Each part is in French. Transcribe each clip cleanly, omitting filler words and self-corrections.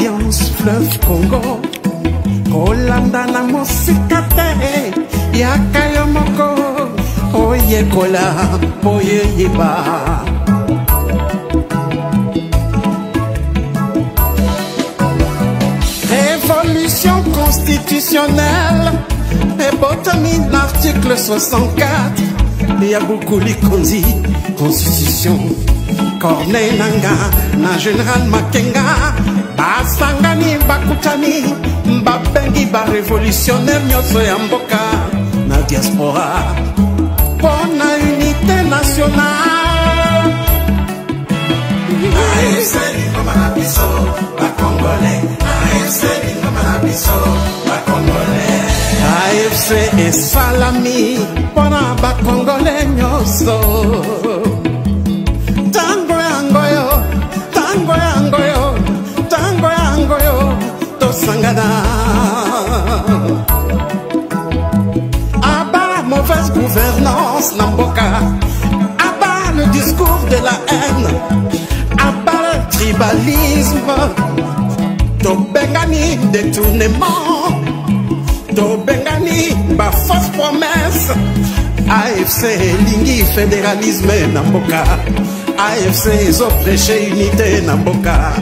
Alliance Fleuve Congo Kolanda na mosika te Yaka yo moko Oye kola Oye yeba Révolution constitutionnelle Et botamine l'article 64 Yaboukuli Konzi Constitution Corneille Nanga Na Général Makenga Basangani Bakutani Babengi ba révolutionnaire Nyoso ya mboka Na diaspora Pour la unité nationale AFC Lingoma Biso Ba Congolais AFC Lingoma Biso Ba Congolais AFC et Salami Pour ba Congolais Nyoso Tango yangoyo Tango yangoyo Tango yangoyo Tosangana Abat mauvaise gouvernance Namboka Abat le discours de la haine Abat le tribalisme Tobengani détournement Tobengani ba fausse promesse AFC lingi fédéralisme Namboka AFC ils ont prêché unité Namboka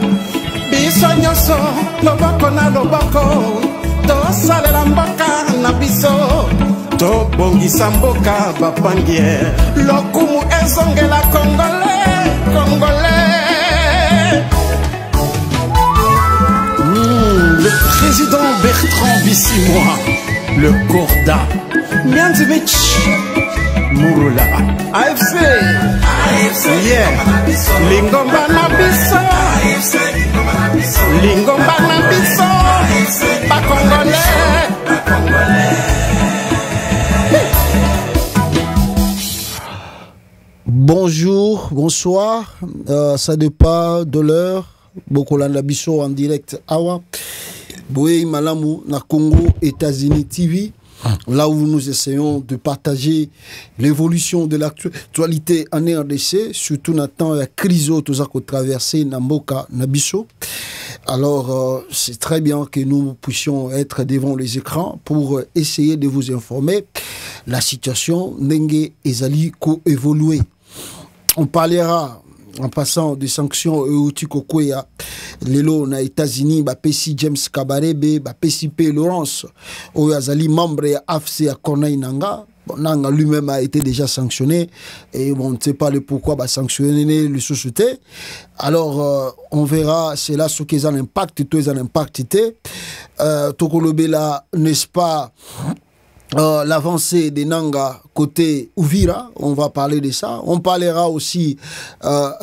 Biso nyoso loboko na loboko Tosalela mboka na biso Tobongisa mboka bapangier Lokumu ezongela Congolais Congolais Le président Bertrand Bissimois Le Corda Mianzimich Murula AFC AFC yeah Lingomba na biso AFC Lingomba na biso Ba Congolais Ba Congolais Bonjour, bonsoir, ça dépend de l'heure. Bokolanda biso en direct awa. Boé Malamu na Congo, États-Unis TV. Là où nous essayons de partager l'évolution de l'actualité en RDC, surtout dans la crise que nous traversée dans Mboka Nabiso. Alors, c'est très bien que nous puissions être devant les écrans pour essayer de vous informer. La situation Nenge Ezali co-évoluer. On parlera en passant des sanctions Eutikokoya, Lelo na États-Unis, Pessi James Kabarebe, Pessi P. Lawrence, Oyazali membre AFC à Corneille Nanga. Bon, Nanga lui-même a été déjà sanctionné et bon, on ne sait pas le pourquoi sanctionner les sociétés. Alors, on verra, c'est là ce qu'ils ont impact, tous ont impacté. Tokolobela, n'est-ce pas? L'avancée des Nanga côté Uvira, on va parler de ça. On parlera aussi,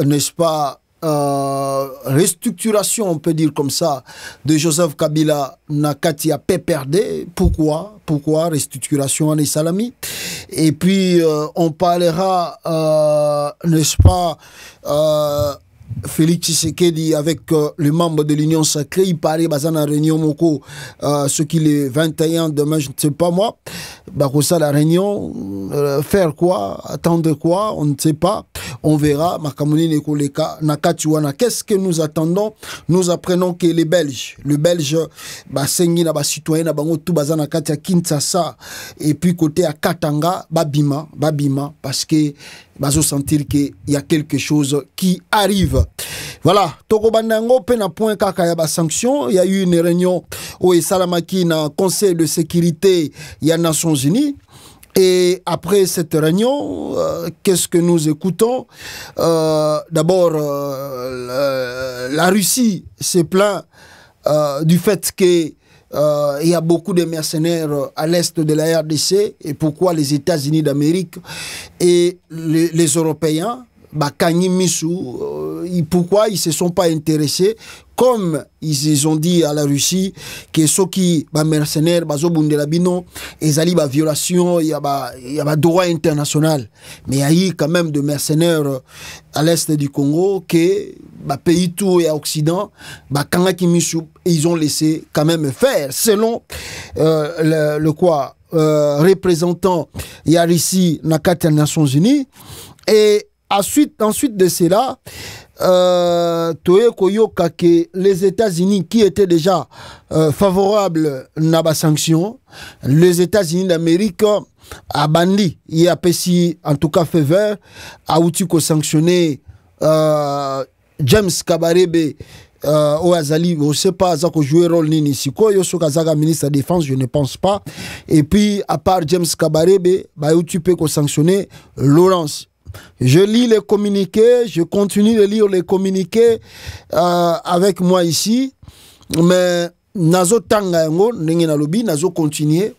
n'est-ce pas, restructuration, on peut dire comme ça, de Joseph Kabila Nakati à PPRD. Pourquoi restructuration en Salami? Et puis, on parlera, n'est-ce pas, Félix Tshisekedi avec les membres de l'Union Sacrée, il paraît Bazana Réunion Moko, ce qu'il est 21 demain, je ne sais pas moi. Bakosa la réunion, faire quoi, attendre quoi, on ne sait pas. On verra. Makamoni Nekoleka Nakatiwana. Qu'est-ce que nous attendons? Nous apprenons que les Belges, Sengi na citoyen na bango tout bazana Katia Kinshasa et puis côté à Katanga, Babima, parce que bazo sentir qu'il y a quelque chose qui arrive. Voilà. Toko Bandango pena point kaka ya ba sanction. Il y a eu une réunion au Salamaki na Conseil de sécurité il y a Nations Unies. Et après cette réunion, qu'est-ce que nous écoutons? D'abord, la Russie se plaint du fait qu'il y a beaucoup de mercenaires à l'est de la RDC. Et pourquoi les États-Unis d'Amérique et les Européens, Bakani Missou, pourquoi ils ne se sont pas intéressés, comme ils ont dit à la Russie, que ceux qui sont mercenaires, ils ont violation, il y a droit international. Mais il y a eu quand même des mercenaires à l'est du Congo, que pays tout et à Occident, ils ont laissé quand même faire, selon représentant Yarissi Nakata Nations Unies. Et ensuite de cela, toye koyoka que les États-Unis qui étaient déjà favorables à la sanction, les États-Unis d'Amérique a bandi, il a pesi en tout cas faveur, a outil ko sanctionner James Kabarebe au Azali, je ne sais pas ça que jouer rôle ni ici quoi, yo sokazaga ministre de la Défense, je ne pense pas. Et puis à part James Kabarebe, bah tu peux sanctionner Laurence. Je lis les communiqués, je continue de lire les communiqués avec moi ici, mais nazo tanga yango ndenge na lobi nazo continuer.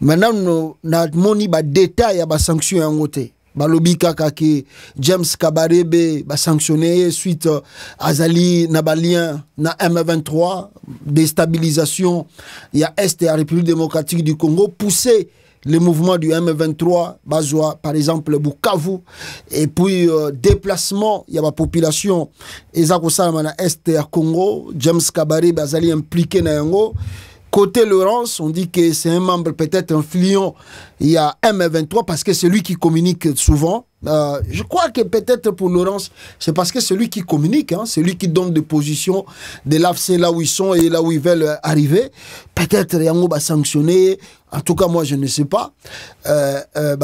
Maintenant na moni ba détail ya ba sanction yango te. Balobi kaka ke James Kabarebe ba sanctionné suite Azali Nabalien na M23, déstabilisation ya Est et la République démocratique du Congo, poussé le mouvement du M23, Bazoua, par exemple, Bukavu, et puis déplacement, il y a la population, et ça, Est et Congo, James Kabarebe Azali impliqué dans Yango. Côté Laurence, on dit que c'est un membre peut-être influent. Il y a M23 parce que c'est lui qui communique souvent. Je crois que peut-être pour Laurence, c'est parce que c'est lui qui communique, hein, c'est lui qui donne des positions de l'AFC là où ils sont et là où ils veulent arriver. Peut-être Yango va sanctionner. En tout cas, moi, je ne sais pas.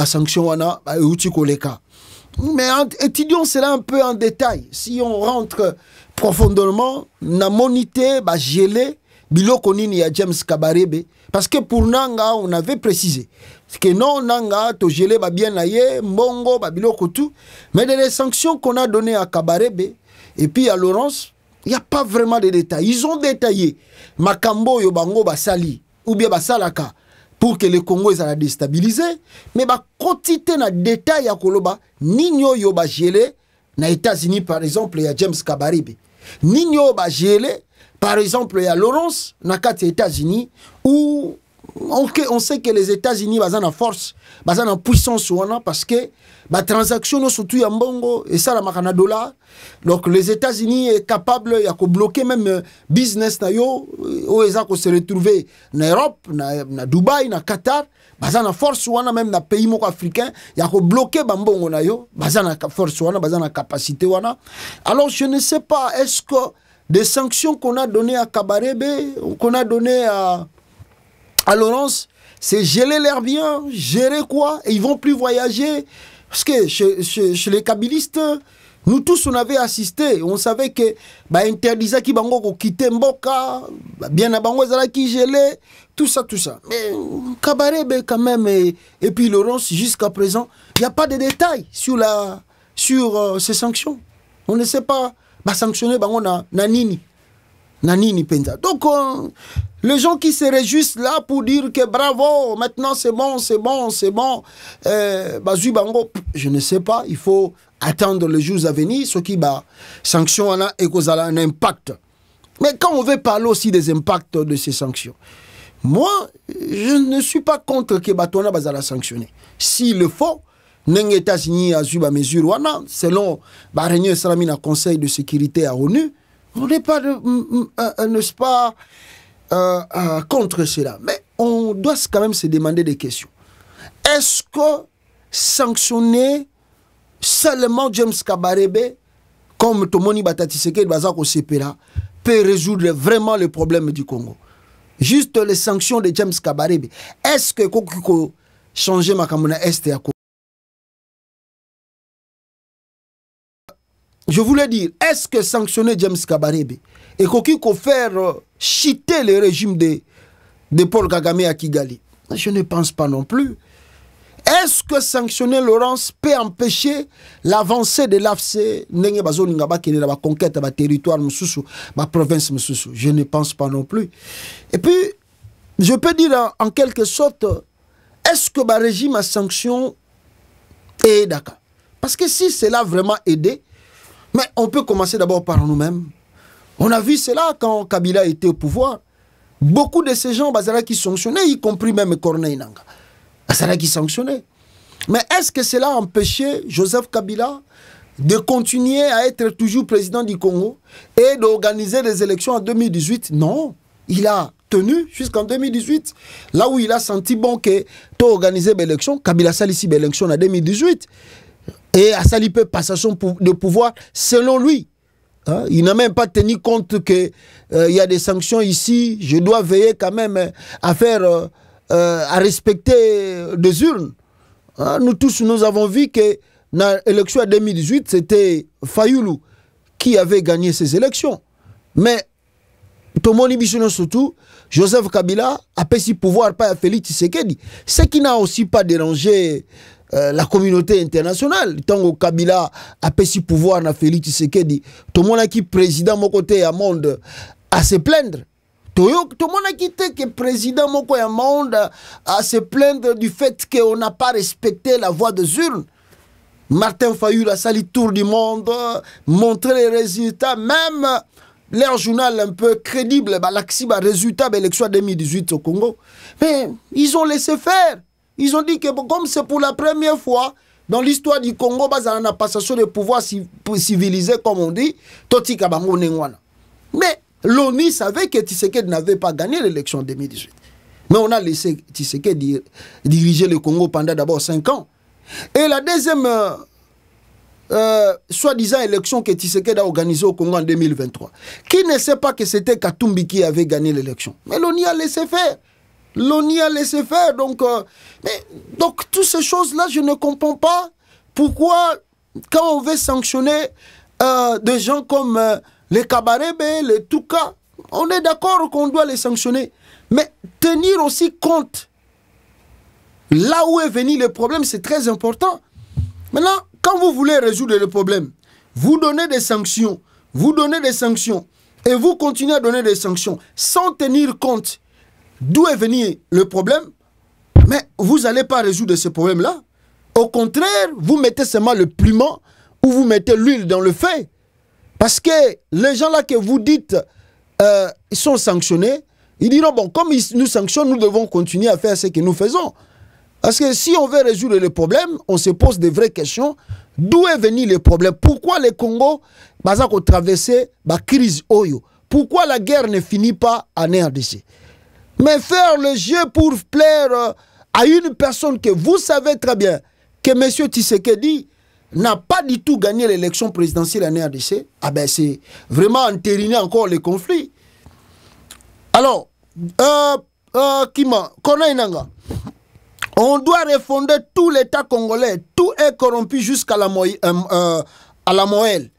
Sanction wana, outil koleka. Mais étudions cela un peu en détail. Si on rentre profondément, na monité, gelé. Biloko nini ya James Kabarebe, parce que pour Nanga on avait précisé que non Nanga to gelé ba bien naye mbongo ba biloko tout, mais dans les sanctions qu'on a données à Kabarebe et puis à Laurence, il n'y a pas vraiment de détails. Ils ont détaillé makambo yo bango basali ou bien basalaka pour que le Congo soit déstabilisé, mais ba quantité na détail ya koloba ninyo yo ba gelé na États-Unis par exemple, il y a James Kabarebe. Ninyo ba gelé par exemple, il y a Laurence, dans les États-Unis, où on sait que les États-Unis sont en force, sont en puissance, parce que les transactions sont toutes en bongo, et ça, la dollar. Donc, les États-Unis sont capables de bloquer même business, où ils se retrouvent en Europe, en Dubaï, en Qatar, ils sont en force, même dans les pays africains, ils ont bloqué les bongo, ils sont en force, ils ont en capacité. Alors, je ne sais pas, est-ce que des sanctions qu'on a données à Kabarebe, qu'on a données à Laurence, c'est geler l'air bien, gérer quoi, et ils vont plus voyager. Parce que chez les kabylistes, nous tous on avait assisté, on savait que interdisait qui bango quitter Mboka, bien à bango qui gelait, tout ça. Mais Kabarebe quand même et puis Laurence jusqu'à présent, il n'y a pas de détails sur ces sanctions. On ne sait pas. Sanctionner nani penda. Donc les gens qui se réjouissent là pour dire que bravo, maintenant c'est bon, je ne sais pas, il faut attendre les jours à venir, ce qui sanction a et cause un impact. Mais quand on veut parler aussi des impacts de ces sanctions, moi je ne suis pas contre que Batona bazala sanctionner. S'il le faut, les États-Unis ont eu des mesures, selon le Conseil de sécurité à l'ONU, on n'est pas, n'est-ce pas, contre cela. Mais on doit quand même se demander des questions. Est-ce que sanctionner seulement James Kabarebe, comme Tomoni Batatiseke Bazako Sepera, peut résoudre vraiment le problème du Congo? Juste les sanctions de James Kabarebe. Est-ce que Kokiko changer ma Kamuna Est et à Congo? Je voulais dire, est-ce que sanctionner James Kabarebe et qu'on faire chiter le régime de Paul Kagame à Kigali? Je ne pense pas non plus. Est-ce que sanctionner Laurence peut empêcher l'avancée de l'AFC, la conquête de la territoire, la province? Je ne pense pas non plus. Et puis, je peux dire en quelque sorte, est-ce que le régime à sanction est d'accord? Parce que si cela a vraiment aidé, mais on peut commencer d'abord par nous-mêmes. On a vu cela quand Kabila était au pouvoir. Beaucoup de ces gens qui sanctionnaient, y compris même Corneille Nangaa, qui sanctionnaient. Mais est-ce que cela a empêché Joseph Kabila de continuer à être toujours président du Congo et d'organiser des élections en 2018? Non. Il a tenu jusqu'en 2018. Là où il a senti bon que tu organiser l'élection, Kabila Salissi l'élection en 2018. Et à Sali peut passation de pouvoir selon lui. Hein? Il n'a même pas tenu compte qu'il y a des sanctions ici. Je dois veiller quand même à faire, à respecter des urnes. Hein? Nous tous, nous avons vu que dans l'élection 2018, c'était Fayoulou qui avait gagné ces élections. Mais, Tomoni Bissono surtout, Joseph Kabila a pris pouvoir par Félix Tshisekedi. Ce qui n'a aussi pas dérangé la communauté internationale. Tant que Kabila a pris pouvoir na Félix Tshisekedi, tout le monde qui président mon côté à monde à se plaindre. Tout le monde qui était que président mon côté à monde à se plaindre du fait qu'on n'a pas respecté la voie des urnes. Martin Fayoul a sali tour du monde, montré les résultats, même leur journal un peu crédible, l'axiba résultat de l'élection 2018 au Congo. Mais ils ont laissé faire. Ils ont dit que comme c'est pour la première fois dans l'histoire du Congo, dans la passation de pouvoir civilisé, comme on dit, Totika Bango Nengwana. Mais l'ONU savait que Tshisekedi n'avait pas gagné l'élection 2018. Mais on a laissé Tshisekedi diriger le Congo pendant d'abord 5 ans. Et la deuxième, soi-disant élection que Tshisekedi a organisée au Congo en 2023, qui ne sait pas que c'était Katumbi qui avait gagné l'élection. Mais l'ONU a laissé faire. L'ONU a laissé faire. Donc, toutes ces choses-là, je ne comprends pas pourquoi, quand on veut sanctionner des gens comme les Kabarebe, les Touka, on est d'accord qu'on doit les sanctionner. Mais tenir aussi compte là où est venu le problème, c'est très important. Maintenant, quand vous voulez résoudre le problème, vous donnez des sanctions, et vous continuez à donner des sanctions sans tenir compte d'où est venu le problème, mais vous n'allez pas résoudre ce problème-là. Au contraire, vous mettez seulement le piment ou vous mettez l'huile dans le feu. Parce que les gens là que vous dites sont sanctionnés, ils diront, bon, comme ils nous sanctionnent, nous devons continuer à faire ce que nous faisons. Parce que si on veut résoudre le problème, on se pose de vraies questions. D'où est venu le problème? Pourquoi le Congo a traversé la crise Oyo? Pourquoi la guerre ne finit pas en RDC? Mais faire le jeu pour plaire à une personne que vous savez très bien que M. Tshisekedi n'a pas du tout gagné l'élection présidentielle en RDC, ah ben c'est vraiment entériner encore les conflits. Alors, Kima, Konainanga, on doit refonder tout l'État congolais. Tout est corrompu jusqu'à la moelle.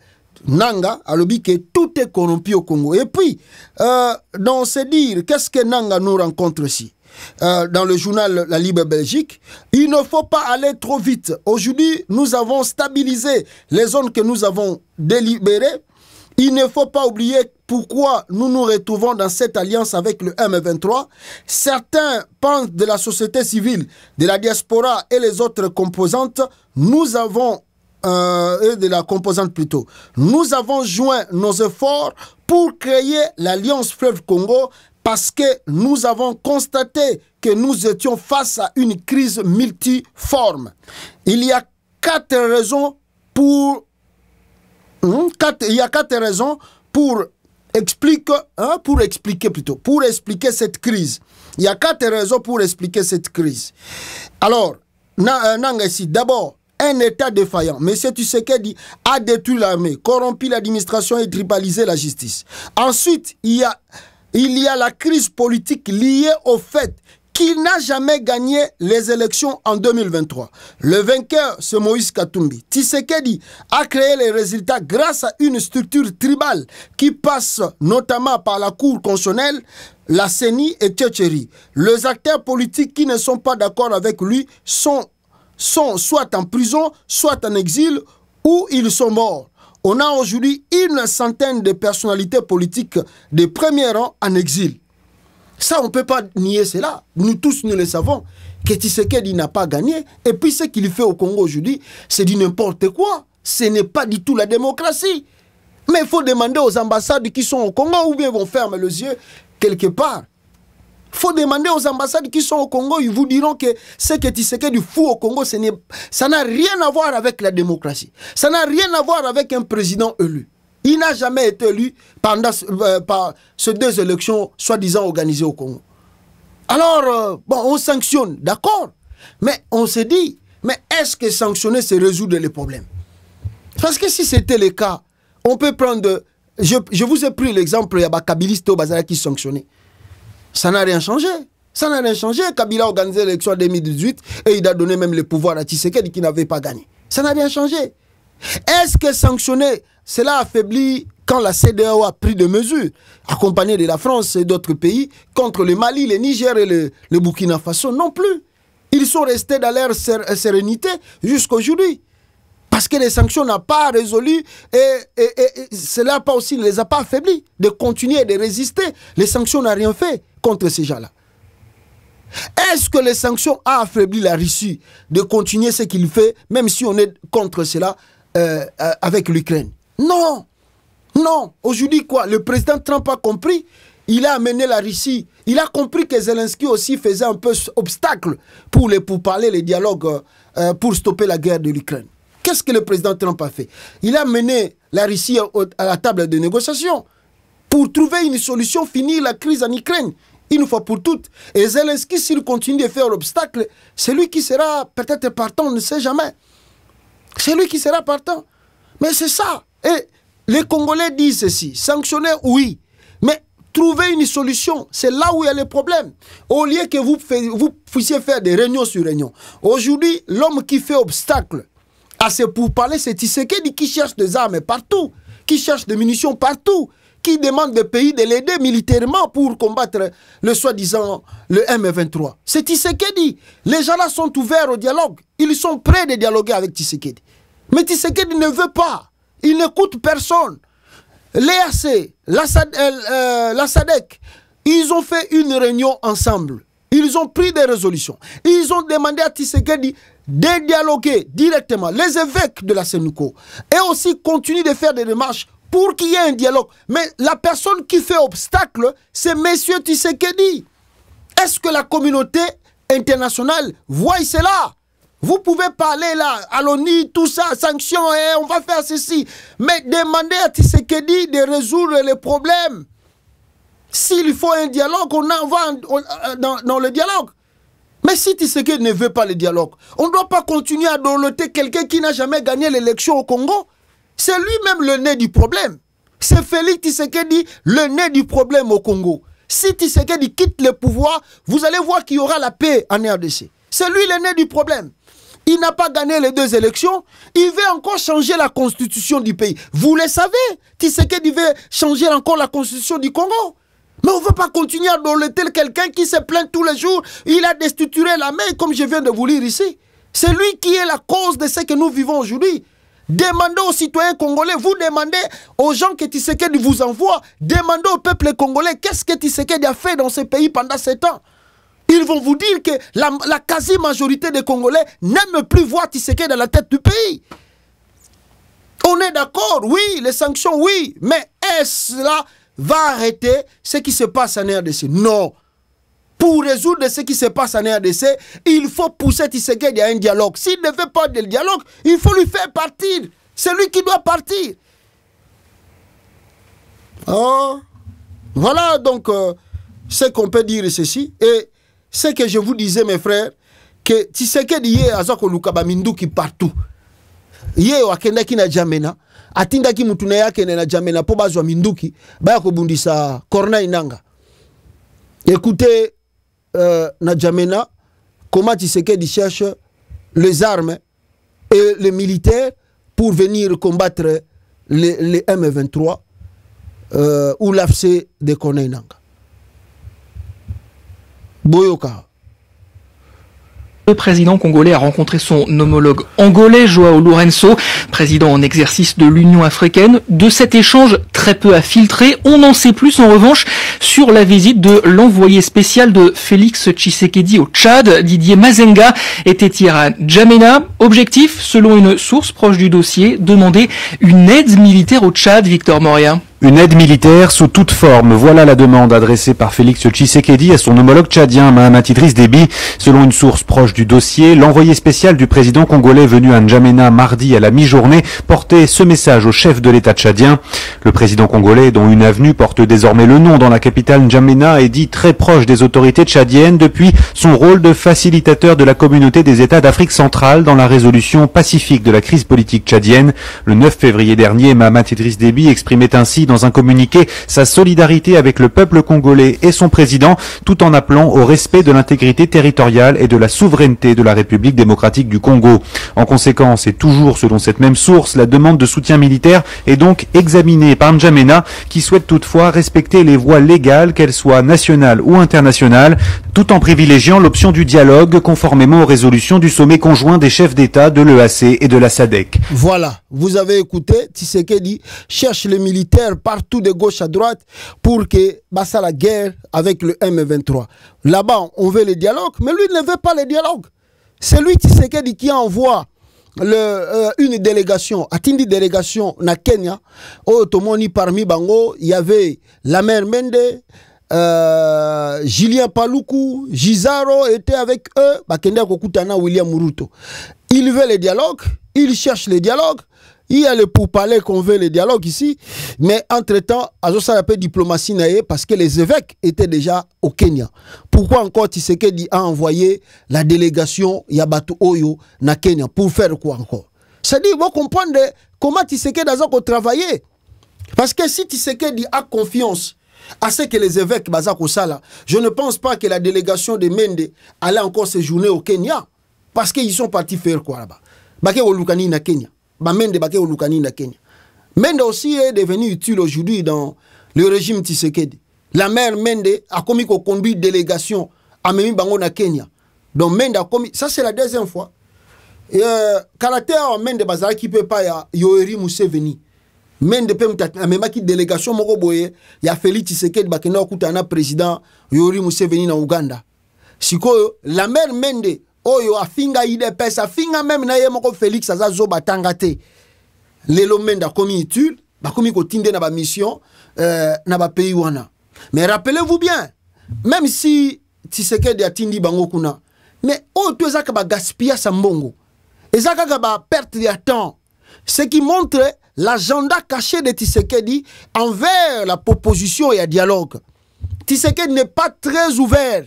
Nanga a dit que tout est corrompu au Congo. Et puis, dans ce dire, qu'est-ce que Nanga nous rencontre ici? Dans le journal La Libre Belgique, il ne faut pas aller trop vite. Aujourd'hui, nous avons stabilisé les zones que nous avons délibérées. Il ne faut pas oublier pourquoi nous nous retrouvons dans cette alliance avec le M23. Certains pensent de la société civile, de la diaspora et les autres composantes. Nous avons, de la composante plutôt, nous avons joint nos efforts pour créer l'alliance Fleuve Congo parce que nous avons constaté que nous étions face à une crise multiforme. Il y a 4 raisons pour... il y a 4 raisons pour expliquer cette crise. Il y a 4 raisons pour expliquer cette crise. Alors, Nangassi, d'abord, un État défaillant. M. Tshisekedi a détruit l'armée, corrompu l'administration et tribalisé la justice. Ensuite, il y a la crise politique liée au fait qu'il n'a jamais gagné les élections en 2023. Le vainqueur, c'est Moïse Katumbi. Tshisekedi a créé les résultats grâce à une structure tribale qui passe notamment par la Cour constitutionnelle, la CENI et Tchétchéri. Les acteurs politiques qui ne sont pas d'accord avec lui sont soit en prison, soit en exil, ou ils sont morts. On a aujourd'hui une centaine de personnalités politiques de premier rang en exil. Ça, on ne peut pas nier cela. Nous tous, nous le savons, que Tshisekedi n'a pas gagné. Et puis, ce qu'il fait au Congo aujourd'hui, c'est du n'importe quoi. Ce n'est pas du tout la démocratie. Mais il faut demander aux ambassades qui sont au Congo ou bien ils vont fermer les yeux quelque part. Il faut demander aux ambassades qui sont au Congo, ils vous diront que ce que Tshisekedi fout au Congo, ça n'a rien à voir avec la démocratie. Ça n'a rien à voir avec un président élu. Il n'a jamais été élu pendant par ces 2 élections soi-disant organisées au Congo. Alors, bon, on sanctionne, d'accord. Mais on se dit, mais est-ce que sanctionner, c'est résoudre les problèmes? Parce que si c'était le cas, on peut prendre je vous ai pris l'exemple, il y a Kabiliste au Bazara qui sanctionné. Ça n'a rien changé. Ça n'a rien changé. Kabila a organisé l'élection en 2018 et il a donné même le pouvoir à Tshisekedi qui n'avait pas gagné. Ça n'a rien changé. Est-ce que sanctionner, cela affaiblit quand la CEDEAO a pris des mesures, accompagnées de la France et d'autres pays, contre le Mali, le Niger et le Burkina Faso? Non plus. Ils sont restés dans leur sérénité jusqu'aujourd'hui. Parce que les sanctions n'ont pas résolu et cela pas aussi ne les a pas affaiblis. De continuer de résister, les sanctions n'ont rien fait contre ces gens-là. Est-ce que les sanctions ont affaibli la Russie de continuer ce qu'il fait, même si on est contre cela avec l'Ukraine? Non. Non. Aujourd'hui, quoi? Le président Trump a compris. Il a amené la Russie. Il a compris que Zelensky aussi faisait un peu obstacle pour parler, les dialogues, pour stopper la guerre de l'Ukraine. Qu'est-ce que le président Trump a fait? Il a mené la Russie à la table de négociation pour trouver une solution, finir la crise en Ukraine, une fois pour toutes. Et Zelensky, s'il continue de faire obstacle, c'est lui qui sera peut-être partant, on ne sait jamais. C'est lui qui sera partant. Mais c'est ça. Et les Congolais disent ceci, sanctionner, oui, mais trouver une solution, c'est là où il y a le problème. Au lieu que vous puissiez faire des réunions sur réunions. Aujourd'hui, l'homme qui fait obstacle à ce pourparlers, c'est Tshisekedi qui cherche des armes partout, qui cherche des munitions partout, qui demande des pays de l'aider militairement pour combattre le soi-disant le M23. C'est Tshisekedi. Les gens là sont ouverts au dialogue. Ils sont prêts de dialoguer avec Tshisekedi. Mais Tshisekedi ne veut pas. Il n'écoute personne. L'EAC, la SADC, ils ont fait une réunion ensemble. Ils ont pris des résolutions. Ils ont demandé à Tshisekedi de dialoguer directement, les évêques de la Sénouko, et aussi continuer de faire des démarches pour qu'il y ait un dialogue. Mais la personne qui fait obstacle, c'est M. Tshisekedi. Est-ce que la communauté internationale voit cela? Vous pouvez parler là, à l'ONU, tout ça, sanctions, on va faire ceci. Mais demandez à Tshisekedi de résoudre les problèmes. S'il faut un dialogue, on en va dans le dialogue. Mais si Tshisekedi ne veut pas le dialogue, on ne doit pas continuer à dorloter quelqu'un qui n'a jamais gagné l'élection au Congo. C'est lui-même le nez du problème. C'est Félix Tshisekedi le nez du problème au Congo. Si Tshisekedi quitte le pouvoir, vous allez voir qu'il y aura la paix en RDC. C'est lui le nez du problème. Il n'a pas gagné les 2 élections. Il veut encore changer la constitution du pays. Vous le savez, Tshisekedi veut changer encore la constitution du Congo. Mais on ne veut pas continuer à dorloter quelqu'un qui se plaint tous les jours. Il a destructuré la mer, comme je viens de vous lire ici. C'est lui qui est la cause de ce que nous vivons aujourd'hui. Demandez aux citoyens congolais, vous demandez aux gens que Tshisekedi vous envoie, demandez au peuple congolais qu'est-ce que Tshisekedi a fait dans ce pays pendant 7 ans. Ils vont vous dire que la quasi-majorité des Congolais n'aiment plus voir Tshisekedi à la tête du pays. On est d'accord, oui, les sanctions, oui, mais est-ce cela va arrêter ce qui se passe en RDC? Non. Pour résoudre ce qui se passe en RDC, il faut pousser Tshisekedi à un dialogue. S'il ne veut pas de dialogue, il faut lui faire partir. C'est lui qui doit partir. Oh. Voilà donc ce qu'on peut dire ceci. Et ce que je vous disais, mes frères, que Tshisekedi yé azako lukaba minduki partout. Yé wakenda ki na Jamena, atinda ki mutuna yake na Jamena po bazwa minduki, baya kobundisa Corneille Nangaa. Écoutez, na Jamena, comment Tshisekedi cherche les armes et les militaires pour venir combattre les M23 ou l'AFC de Corneille Nangaa. Boyoka. Le président congolais a rencontré son homologue angolais, Joao Lourenço, président en exercice de l'Union africaine. De cet échange, très peu à filtrer. On en sait plus en revanche sur la visite de l'envoyé spécial de Félix Tshisekedi au Tchad. Didier Mazenga était hier à N'Djamena. Objectif, selon une source proche du dossier, demander une aide militaire au Tchad, Victor Moria. Une aide militaire sous toute forme. Voilà la demande adressée par Félix Tshisekedi à son homologue tchadien Mahamat Idriss Déby. Selon une source proche du dossier, l'envoyé spécial du président congolais venu à N'Djamena mardi à la mi-journée portait ce message au chef de l'État tchadien. Le président congolais, dont une avenue porte désormais le nom dans la capitale N'Djamena, est dit très proche des autorités tchadiennes depuis son rôle de facilitateur de la communauté des États d'Afrique centrale dans la résolution pacifique de la crise politique tchadienne. Le 9 février dernier, Mahamat Idriss Déby exprimait ainsi dans un communiqué sa solidarité avec le peuple congolais et son président, tout en appelant au respect de l'intégrité territoriale et de la souveraineté de la République démocratique du Congo. En conséquence, et toujours selon cette même source, la demande de soutien militaire est donc examinée par N'Djamena, qui souhaite toutefois respecter les voies légales, qu'elles soient nationales ou internationales, tout en privilégiant l'option du dialogue conformément aux résolutions du sommet conjoint des chefs d'État de l'EAC et de la SADC. Voilà, vous avez écouté, Tshisekedi cherche les militaires partout de gauche à droite pour que bassa la guerre avec le M23. Là-bas, on veut le dialogue, mais lui ne veut pas le dialogue. C'est lui, Tshisekedi, qui envoie une délégation, Atindi délégation na Kenya. Au Tomoni parmi Bango, il y avait la mère Mende, Julien Paluku, Gizaro était avec eux, Bakenda Kokutana, William Muruto. Il veut le dialogue, il cherche le dialogue. Il y a le pourparler qu'on veut le dialogue ici, mais entre-temps, Azosa a fait diplomatie naïe parce que les évêques étaient déjà au Kenya. Pourquoi encore Tshisekedi a envoyé la délégation Yabatu Oyo na Kenya? Pour faire quoi encore? C'est-à-dire, vous comprenez comment Tshisekedi a travaillé. Parce que si Tshisekedi a confiance à ce que les évêques Bazako Sala, je ne pense pas que la délégation de Mende allait encore séjourner au Kenya. Parce qu'ils sont partis faire quoi là-bas? Baké Olukani na Kenya. Mende Baké Olukani na Kenya. Mende aussi est devenu utile aujourd'hui dans le régime Tshisekedi. La mère Mende a commis qu'on conduit délégation à Memi Bango na Kenya. Donc Mende a commis, ça c'est la deuxième fois. Caractère Mende Bazara qui peut pas ya Yoweri Museveni. Mende peut même qui délégation moko boye ya Félix Tshisekedi bakena okutana président Yoweri Museveni na Uganda. Siko la mère Mende Oyo afinga IDPS afinga même na ye moko Félix azazo batanga te. Lelo Mende a commis utile, ba commis ko tinde na ba mission na ba pays wana. Mais rappelez-vous bien, même si Tshisekedi a tindi bango kuna, mais o to ezaka ba gaspilla sa mbongo. Ezaka ka ba perte de temps. Ce qui montre l'agenda caché de Tshisekedi envers la proposition et le dialogue. Tshisekedi n'est pas très ouvert.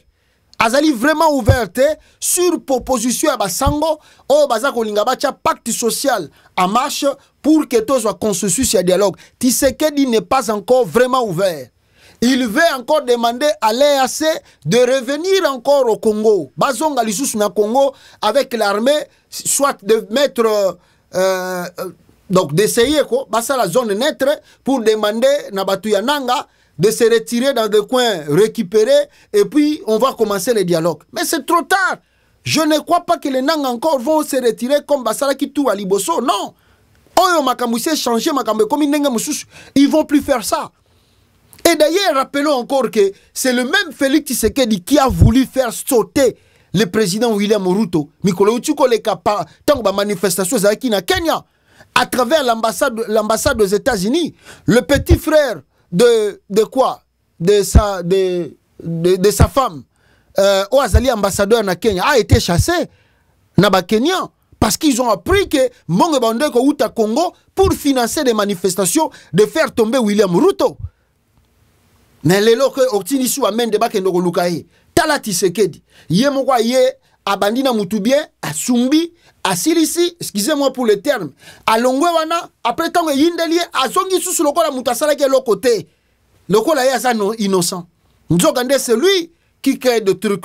Azali vraiment ouverte sur proposition à Basango au Bazako Lingabacha pacte social en marche pour que tout soit consensus et dialogue. Tshisekedi n'est pas encore vraiment ouvert. Il veut encore demander à l'EAC de revenir encore au Congo. Bazonga Lissus na Congo avec l'armée, soit de mettre donc d'essayer quoi, basa la zone neutre pour demander na Batuyananga de se retirer dans des coins récupérés et puis on va commencer les dialogues. Mais c'est trop tard. Je ne crois pas que les Nanga encore vont se retirer comme Basala qui tout à Liboso. Non. Oyo makamoussé changer makambe comme Nenga Moussous. Ils vont plus faire ça. Et d'ailleurs, rappelons encore que c'est le même Félix Tshisekedi qui a voulu faire sauter le président William Ruto. Mikolo Uchuko le kapa tant que manifestation zaki na Kenya à travers l'ambassade aux États-Unis. Le petit frère de quoi? De sa femme, Oazali ambassadeur na Kenya, a été chassé na ba Kenya parce qu'ils ont appris que Monge Bandeko Uta Congo pour financer des manifestations de faire tomber William Ruto. Mais les locaux obtini sous amène de bakendo lukaye. Tala Tshisekedi. Ye mokwa ye abandina mutubien, a Sumbi, a Silisi, excusez-moi pour le terme, a Longwe wana, après tant que yindelie, a zongi sous le la mutasala qui est l'autre côté. Le coup là, il est innocent. Nzogande, c'est lui qui crée des trucs,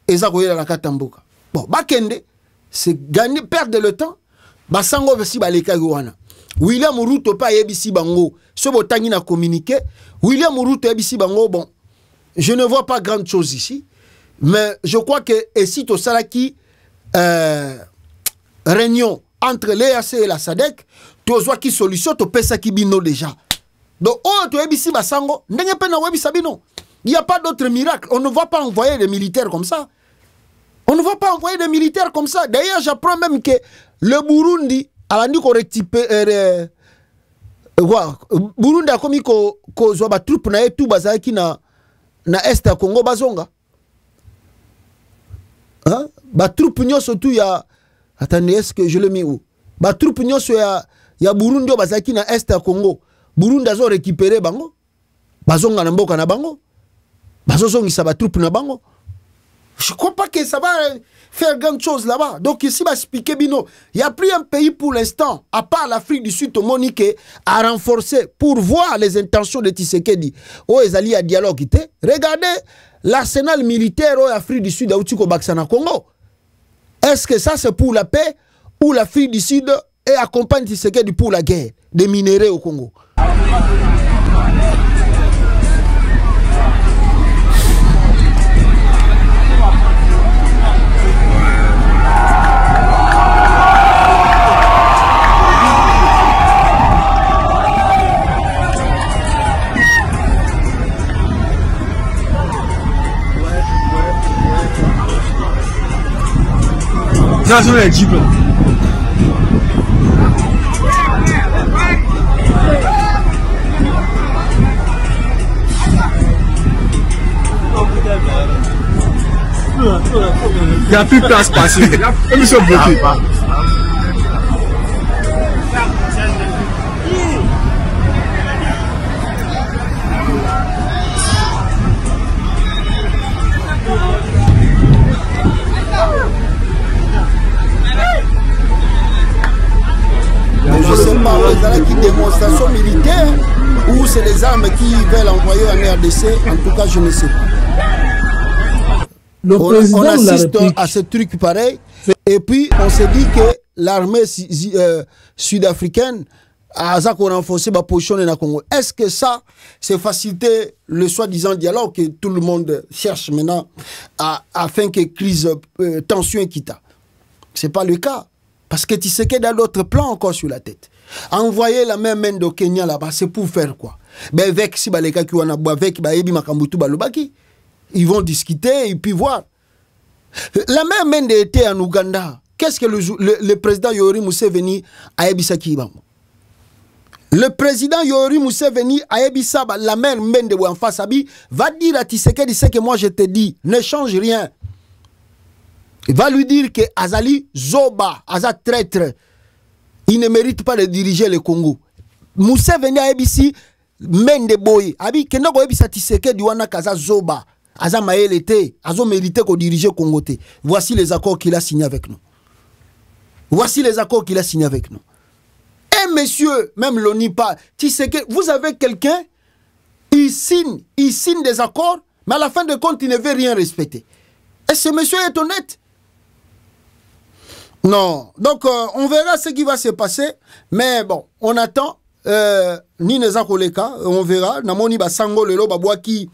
Ezakoye la Katamboka. Bon, Bakende, c'est gagner, perdre le temps, Basango vesi baleka wana. William Ruto pa yebisi bango, ce botangi na communiqué, William Ruto yebisi bango, bon, je ne vois pas grande chose ici. Mais je crois que si tu as qui réunion entre l'EAC et la SADC, tu as qui solution, tu as qui bino déjà. Donc, tu as ici Basango, il n'y a pas d'autre miracle. On ne va pas envoyer des militaires comme ça. On ne va pas envoyer des militaires comme ça. D'ailleurs, j'apprends même que le Burundi a dit qu'on récupère. Burundi a commis qu'on soit troupe na tout bazaki na est à Congo bazonga. Hein? Ba troupe nyonso tout ya attendez est-ce que je le mets où? Ba troupe nyonso ya Burundi bazaki na est à Congo. Burundi azo récupérer bango. Bazonga na mboka na bango. Bazozongi sa ba troupe na bango. Je ne crois pas que ça va faire grande chose là-bas. Donc ici, va expliquer Bino. Il n'y a plus un pays pour l'instant, à part l'Afrique du Sud, Monique, à renforcer pour voir les intentions de Tshisekedi. Oh, ils allaient à dialogue. Regardez l'arsenal militaire en Afrique du Sud, au Baksana Congo. Est-ce que ça c'est pour la paix ou l'Afrique du Sud et accompagne Tshisekedi pour la guerre des minéraux au Congo? Ça, c'est un jeep. Il n'y a plus de place passée. Ils sont bloqués. Je ne sais pas, il y a démonstration militaire ou c'est les armes qui veulent envoyer en RDC. En tout cas, je ne sais pas. On assiste à ce truc pareil. Et puis, on se dit que l'armée sud-africaine a renforcé la position de Congo. Est-ce que ça, c'est faciliter le soi-disant dialogue que tout le monde cherche maintenant afin que crise, tension quitte? Ce n'est pas le cas. Parce que tu sais qu'il y a d'autres plans encore sur la tête. Envoyer la même main au Kenya là-bas, c'est pour faire quoi? Ben avec si les gens qui ont avec ils vont discuter et puis voir. La même main d'été en Ouganda, qu'est-ce que le président Yoweri Museveni a ebisaki? Le président Yoweri Museveni a ebisa la même main de Wanfasabi va dire à Tshisekedi ce que moi je te dis, ne change rien. Il va lui dire que Azali Zoba, Aza traître, il ne mérite pas de diriger le Congo. Museveni a ebisi mende boy, abi kenoko ebisa Tshisekedi wana kaza Zoba, Aza maelete, Azo mérité qu'on dirige le Congo. Voici les accords qu'il a signés avec nous. Voici les accords qu'il a signés avec nous. Et monsieur, même l'ONIPA, Tshisekedi, vous avez quelqu'un, il signe des accords, mais à la fin de compte, il ne veut rien respecter. Et ce monsieur est honnête? Non. Donc, on verra ce qui va se passer. Mais bon, on attend. Ni neza koleka, on verra. Namoni basango lelo babwaki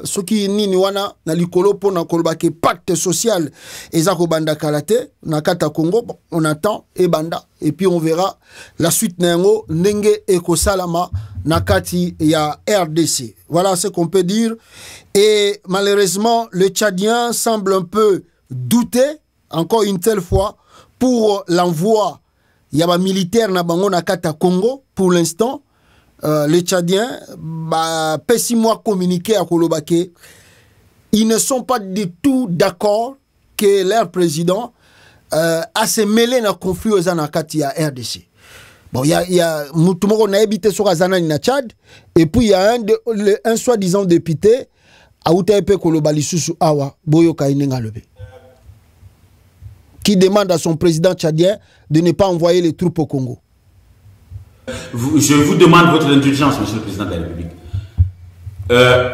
soki nini wana na likolo po na kolobake pacte social ezako banda kalate na kata Congo. Bon, on attend et banda et puis on verra la suite nango ndenge ekosalama na kati ya RDC. Voilà ce qu'on peut dire. Et malheureusement, le Tchadien semble un peu douter encore une telle fois pour l'envoi yaba militaire na bango na kata Congo. Pour l'instant, les Tchadiens, pessiment communiqué à Kolobake, ils ne sont pas du tout d'accord que leur président a se mêlé dans le conflit aux Anakati à RDC. Bon, il y a Moutoumoro na habité sur Azanani na Tchad, et puis il y a un soi-disant député à Outaepe Kolobalissu Awa, Boyo Kainengalebe, qui demande à son président tchadien de ne pas envoyer les troupes au Congo. Je vous demande votre indulgence, monsieur le président de la République.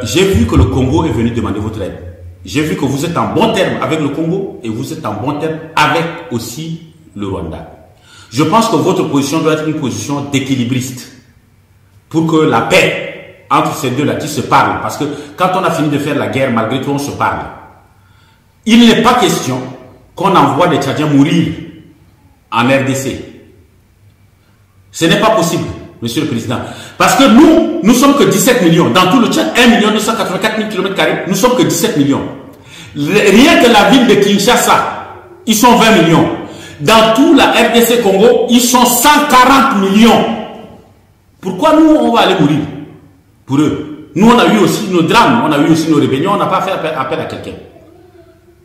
J'ai vu que le Congo est venu demander votre aide. J'ai vu que vous êtes en bon terme avec le Congo et vous êtes en bon terme avec aussi le Rwanda. Je pense que votre position doit être une position d'équilibriste pour que la paix entre ces deux-là qui se parlent. Parce que quand on a fini de faire la guerre, malgré tout, on se parle. Il n'est pas question qu'on envoie des Tchadiens mourir en RDC. Ce n'est pas possible, monsieur le président. Parce que nous sommes que 17 millions. Dans tout le Tchad, 1 984 000 km², nous sommes que 17 millions. Rien que la ville de Kinshasa, ils sont 20 millions. Dans tout la RDC Congo, ils sont 140 millions. Pourquoi nous, on va aller mourir pour eux? Nous, on a eu aussi nos drames, on a eu aussi nos rébellions, on n'a pas fait appel à quelqu'un.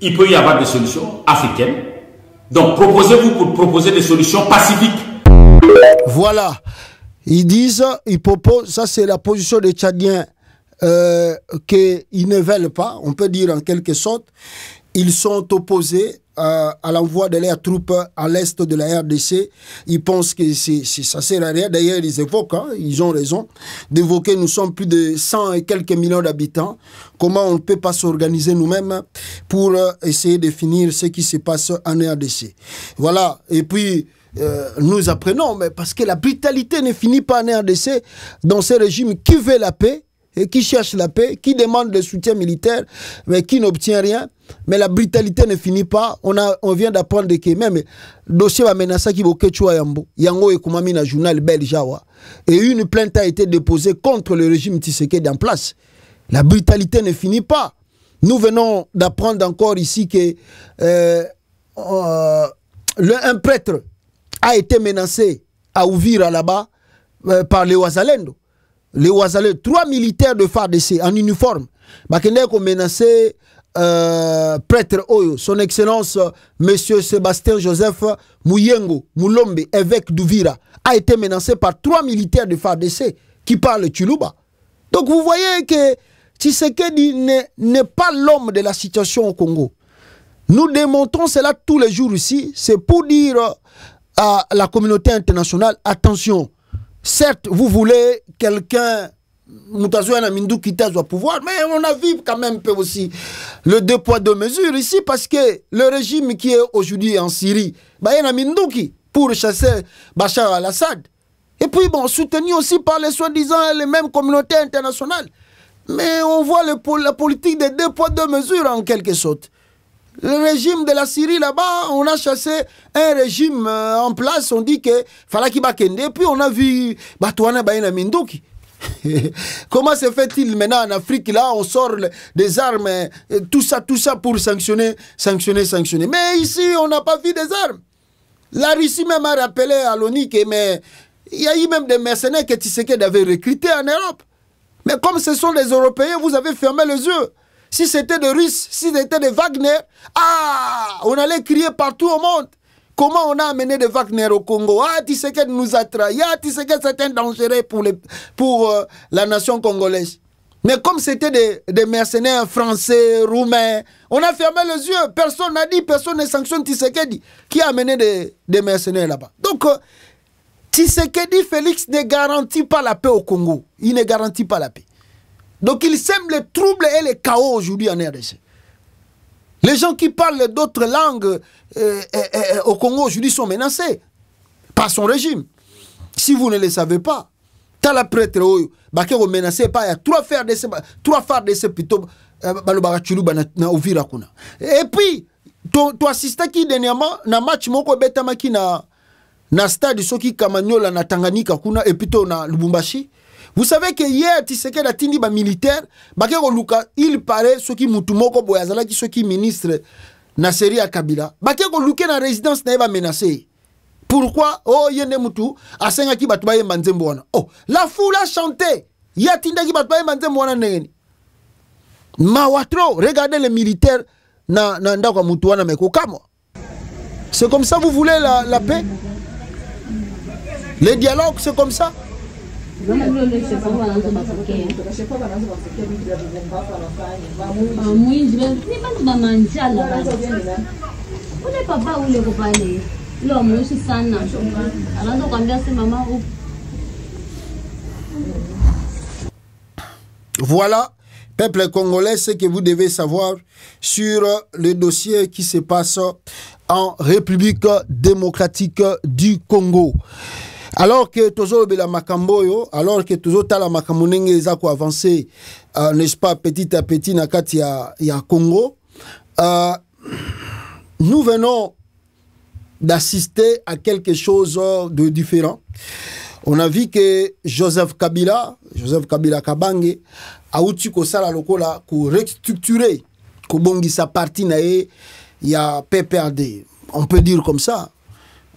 Il peut y avoir des solutions africaines. Donc, proposez-vous pour proposer des solutions pacifiques. Voilà, ils disent, ils proposent, ça c'est la position des Tchadiens qu'ils ne veulent pas, on peut dire en quelque sorte, ils sont opposés à l'envoi de leurs troupes à l'est de la RDC. Ils pensent que ça sert à rien. D'ailleurs, ils évoquent, hein, ils ont raison, d'évoquer nous sommes plus de 100 et quelques millions d'habitants. Comment on ne peut pas s'organiser nous-mêmes pour essayer de finir ce qui se passe en RDC. Voilà. Et puis, nous apprenons, mais parce que la brutalité ne finit pas en RDC, dans ce régime qui veut la paix, et qui cherche la paix, qui demande le soutien militaire, mais qui n'obtient rien. Mais la brutalité ne finit pas. On vient d'apprendre que même le dossier va menacer qui Yango et Koumami na journal belge. Et une plainte a été déposée contre le régime Tshisekedi en place. La brutalité ne finit pas. Nous venons d'apprendre encore ici que un prêtre a été menacé à Ouvira là-bas par les Ouazalendo. Les Ouazalendo, 3 militaires de FARDC en uniforme. Bakende ont menacé prêtre Oyo, son excellence monsieur Sébastien Joseph Mouyengo Moulombe, évêque d'Ouvira, a été menacé par 3 militaires de FARDC qui parlent Tchuluba. Donc vous voyez que Tshisekedi n'est pas l'homme de la situation au Congo. Nous démontrons cela tous les jours ici. C'est pour dire à la communauté internationale, attention, certes, vous voulez quelqu'un, qui au pouvoir, mais on a vu quand même peu aussi le 2 poids 2 mesures ici, parce que le régime qui est aujourd'hui en Syrie, il y a Mindouki pour chasser Bachar al-Assad. Et puis, bon, soutenu aussi par les soi-disant les mêmes communautés internationales. Mais on voit la politique des 2 poids 2 mesures en quelque sorte. Le régime de la Syrie là-bas, on a chassé un régime en place, on dit que fallait qu'il bakende, et puis on a vu Batouana Baïna Mindouki. Comment se fait-il maintenant en Afrique, là, on sort des armes, tout ça pour sanctionner. Mais ici, on n'a pas vu des armes. La Russie même a rappelé à l'ONU que il y a eu même des mercenaires que Tshisekedi avait recrutés en Europe. Mais comme ce sont des Européens, vous avez fermé les yeux. Si c'était des Russes, si c'était des Wagner, on allait crier partout au monde. Comment on a amené des Wagner au Congo? Tshisekedi nous a trahis. Tshisekedi c'est un danger pour la nation congolaise. Mais comme c'était des mercenaires français, roumains, on a fermé les yeux. Personne n'a dit, personne ne sanctionne Tshisekedi qui a amené des mercenaires là-bas. Donc, Tshisekedi Félix ne garantit pas la paix au Congo. Il ne garantit pas la paix. Donc il sème les troubles et les chaos aujourd'hui en RDC. Les gens qui parlent d'autres langues au Congo aujourd'hui sont menacés par son régime. Si vous ne le savez pas, t'as la prêtre Bakero menacé par 3 phares de ce plutôt na Uvira kuna. Et puis toi assistant qui dernièrement na match moko betama ki na stade soki Kamanyola na Tanganyika kuna et plutôt na Lubumbashi. Vous savez que hier, Tshisekedi a tindi ba militaire, il paraît ce qui mutumoko boyazala qui ce qui ministre na série à Kabila. Bakeko luke na résidence na ba menacé. Pourquoi? Oh yende mutu asenga ki batu baye manzembo wana. Oh, la foule a chanté. Ya tinda ki batu baye manzembo wana nengeni. Mawatro, regardez les militaires na ndako mutu wana meko kamo. C'est comme ça vous voulez la paix? Les dialogues, c'est comme ça? Voilà, peuple congolais, ce que vous devez savoir sur le dossier qui se passe en République démocratique du Congo. Alors que toujours la Makamboyo, alors que toujours la Makamunenge ezako avancé, n'est-ce pas, petit à petit na kati ya Congo, nous venons d'assister à quelque chose de différent. On a vu que Joseph Kabila Kabange a outi ko sala lokola ko restructurer ko bongi sa parti na ya PPRD. On peut dire comme ça.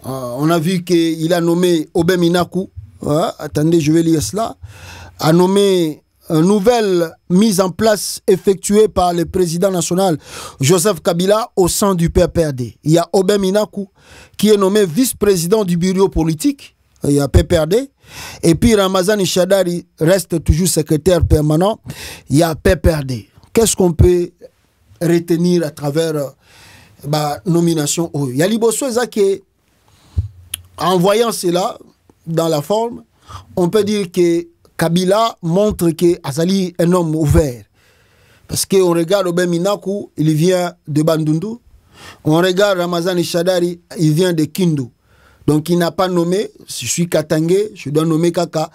On a vu qu'il a nommé Obem Inaku, attendez, je vais lire cela, a nommé une nouvelle mise en place effectuée par le président national Joseph Kabila au sein du PPRD. Il y a Obem Inaku qui est nommé vice-président du bureau politique il y a PPRD. Et puis Ramazani Shadari reste toujours secrétaire permanent, il y a PPRD. Qu'est-ce qu'on peut retenir à travers la nomination? Il y a Liboso qui, en voyant cela dans la forme, on peut dire que Kabila montre que Azali est un homme ouvert. Parce qu'on regarde Obem Minaku, il vient de Bandundu. On regarde Ramazani Shadari, il vient de Kindu. Donc il n'a pas nommé, je suis Katangé, je dois nommer Kaka,